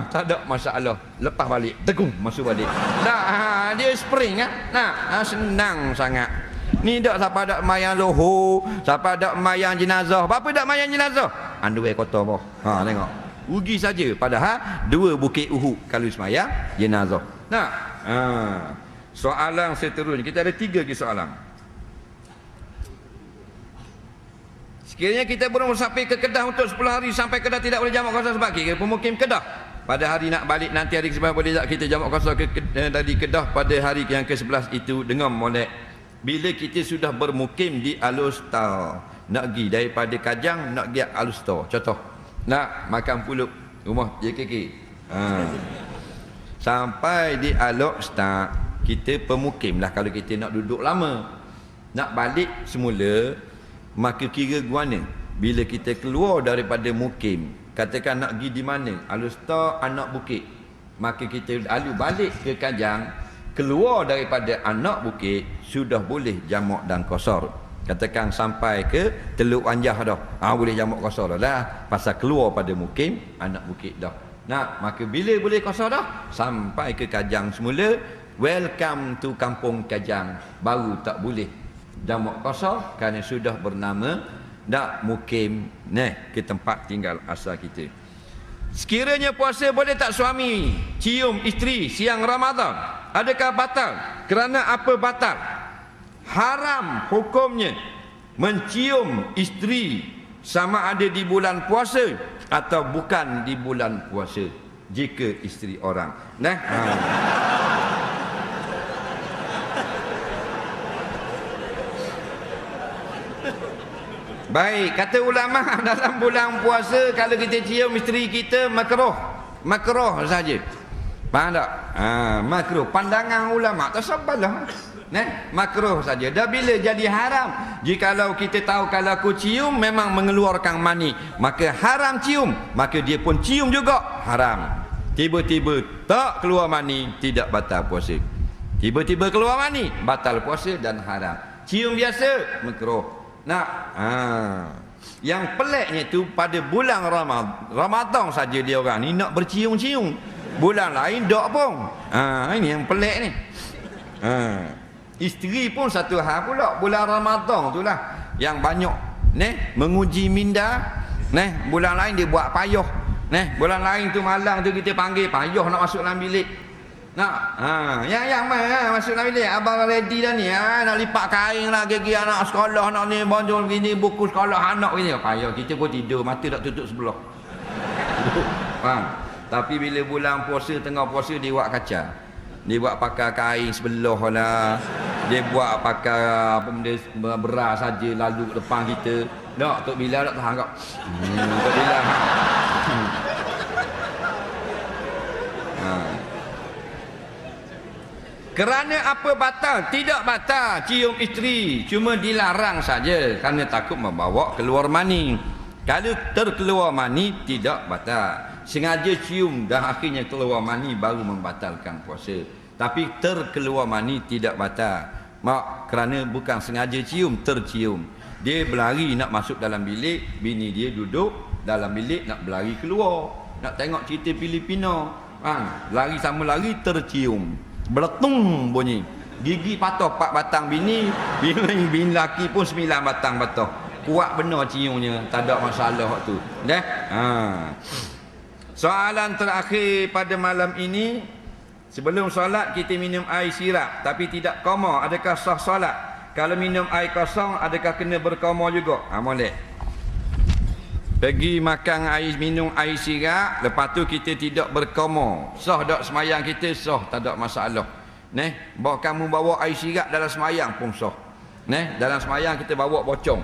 Tak ada masalah. Lepas balik, tegung masuk balik. Dah, dia spring kan? Senang sangat. Ni dak siapa dak mayang lohor, siapa dak mayang jenazah. Apa dak mayang jenazah? Underwear kotor boh. Tengok. Rugi saja, padahal 2 bukit Uhud kalau semayang jenazah. Soalan seterusnya, kita ada 3 lagi soalan. Sekiranya kita belum sampai ke Kedah untuk 10 hari, sampai Kedah tidak boleh jamak qasar sebab kita pemukim Kedah. Pada hari nak balik nanti hari ke-11 boleh tak kita jamak qasar dari Kedah pada hari yang ke-11 itu dengan molek. Bila kita sudah bermukim di Alustar, nak pergi daripada Kajang nak pergi Alustar, contoh nak makan pulut rumah JKK, sampai di Alustar kita pemukim lah. Kalau kita nak duduk lama, nak balik semula, maka kira guana bila kita keluar daripada mukim, katakan nak pergi di mana, Alustar Anak Bukit, maka kita lalu balik ke Kajang, keluar daripada Anak Bukit sudah boleh jamak dan qasar. Katakan sampai ke Teluk Anjah dah, boleh jamak qasar dah, pasal keluar pada mukim Anak Bukit dah. Maka bila boleh qasar dah, sampai ke Kajang semula, welcome to Kampung Kajang, baru tak boleh jamak qasar kerana sudah bernama dak mukim ke tempat tinggal asal kita. Sekiranya puasa, boleh tak suami cium isteri siang Ramadan? Adakah batal? Kerana apa batal? Haram hukumnya mencium isteri sama ada di bulan puasa atau bukan di bulan puasa jika isteri orang. Baik, kata ulama dalam bulan puasa kalau kita cium isteri kita makruh. Makruh saja. Faham tak? Makruh. Pandangan ulama tak sabarlah. Makruh saja. Dah bila jadi haram? Jikalau kita tahu kalau aku cium memang mengeluarkan mani, maka haram cium, maka dia pun cium juga haram. Tiba-tiba tak keluar mani, tidak batal puasa. Tiba-tiba keluar mani, batal puasa dan haram. Cium biasa makruh. Yang peliknya tu pada bulan Ramadan saja dia orang ni nak bercium-cium. Bulan lain tak pun. Ini yang pelik ni. Isteri pun satu hal pula. Bulan Ramadan tu lah yang banyak menguji minda. Bulan lain dia buat payah. Bulan lain tu malang tu kita panggil payah nak masuk dalam bilik. Yang masuk dalam bilik, abang ready dah ni, nak lipat kain lah, gigi anak sekolah, nak ni bonjol gini, buku sekolah anak gini. Payah, kita pun tidur, mata tak tutup sebelah. Tapi bila bulan puasa, tengah puasa, dia buat kaca. Dia buat pakai kain sebelah lah, dia buat pakai apa benda beras saja lalu depan kita. Tak, Tok Bilal tak tahan kau. Tok Bilal. Kerana apa batal? Tidak batal cium isteri, cuma dilarang saja kerana takut membawa keluar mani. Kalau terkeluar mani tidak batal. Sengaja cium dan akhirnya keluar mani baru membatalkan puasa. Tapi terkeluar mani tidak batal. Kerana bukan sengaja cium, tercium. Dia berlari nak masuk dalam bilik, bini dia duduk dalam bilik nak berlari keluar. Nak tengok cerita Filipino. Lari sama lari tercium. Beletung bunyi. Gigi patah 4 batang bini, bini laki pun 9 batang patah. Kuat benar ciumnya, tak ada masalah tu. Soalan terakhir pada malam ini, sebelum solat kita minum air sirap tapi tidak koma, adakah sah solat? Kalau minum air kosong adakah kena berkoma juga? Molek. Pergi makan air, minum air sirap, lepas tu kita tidak berkoma. Sah tak semayang kita? Sah, tak ada masalah. Bawa kamu bawa air sirap dalam semayang pun sah. Dalam semayang kita bawa bocong.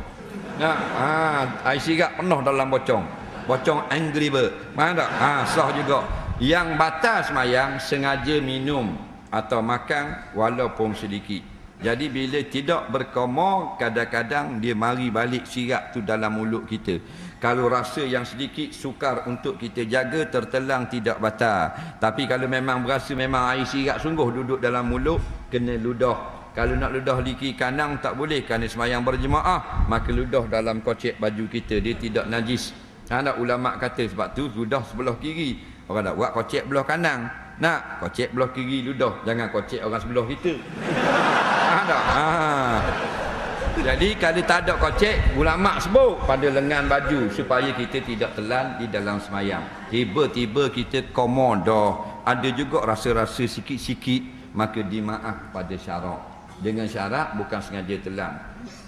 Air sirap penuh dalam bocong. Bocong Angry Bird. Mana tak? Sah juga. Yang batal semayang sengaja minum atau makan walaupun sedikit. Jadi bila tidak berkoma, kadang-kadang dia mari balik sirap tu dalam mulut kita. Kalau rasa yang sedikit sukar untuk kita jaga, tertelang tidak batal. Tapi kalau memang berasa memang air sirap sungguh duduk dalam mulut, kena ludah. Kalau nak ludah di kiri kanan tak boleh kerana semayang berjemaah, maka ludah dalam kocek baju kita, dia tidak najis. Ada ulama kata sebab tu ludah sebelah kiri. Orang nak buat kocek belah kanan. Nak kocek belah kiri ludah, jangan kocek orang sebelah kita. Jadi kalau tak ada kocek, ulama sebut pada lengan baju supaya kita tidak telan di dalam semayang. Tiba-tiba kita komodo, ada juga rasa-rasa sikit-sikit, maka dimaaf pada syarak. Dengan syarat bukan sengaja telan.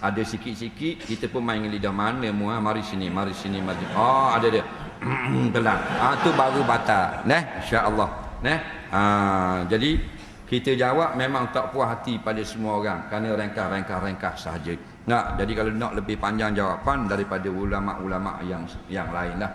Ada sikit-sikit kita pun main lidah, mana mari sini, mari sini, mari. Ada dia. Telan. Tu baru batal. Insya-Allah. Jadi kita jawab memang tak puas hati pada semua orang kerana ringkas sahaja. Jadi kalau nak lebih panjang jawapan daripada ulama-ulama yang lain lah,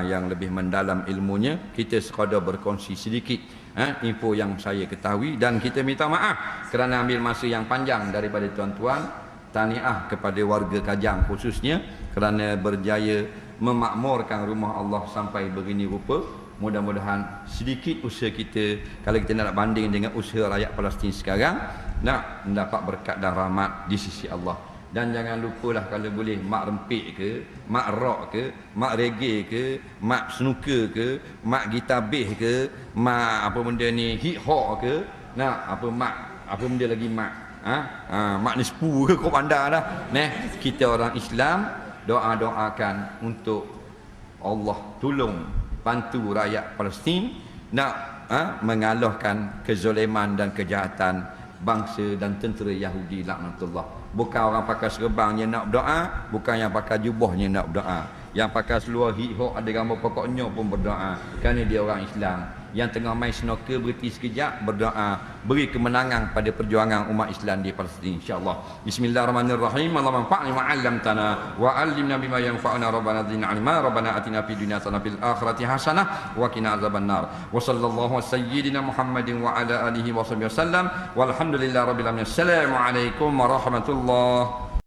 yang lebih mendalam ilmunya, kita sekadar berkongsi sedikit info yang saya ketahui, dan kita minta maaf kerana ambil masa yang panjang daripada tuan-tuan. Tahniah kepada warga Kajang khususnya kerana berjaya memakmurkan rumah Allah sampai begini rupa. Mudah-mudahan sedikit usaha kita, kalau kita nak banding dengan usaha rakyat Palestin sekarang, nak mendapat berkat dan rahmat di sisi Allah. Dan jangan lupalah kalau boleh mak rempik ke, mak rock ke, mak reggae ke, mak snooker ke, mak gitar bass ke, mak apa benda ni hip hop ke, apa benda lagi mak nispu ke, kau pandai dah. Kita orang Islam doa-doakan untuk Allah tolong bantu rakyat Palestin nak mengalahkan kezaliman dan kejahatan bangsa dan tentera Yahudi laknatullah. Bukan orang pakai serabangnya nak berdoa, bukan yang pakai jubahnya nak berdoa. Yang pakai seluar hip-hop ada gambar pokoknya pun berdoa kerana dia orang Islam. Yang tengah main snooker berhenti sekejap berdoa, beri kemenangan pada perjuangan umat Islam di Palestin insya-Allah. Bismillahirrahmanirrahim. Allahumma anfa'na ma 'allamtana wa 'allimna bima yanfa'una rabbana zidna 'ilma rabbana atina fid dunya hasanah fil akhirati hasanah wa qina azabannar. Wa sallallahu sayyidina Muhammadin wa ala alihi wa sahbihi wasallam. Walhamdulillahirabbil alamin. Assalamualaikum warahmatullahi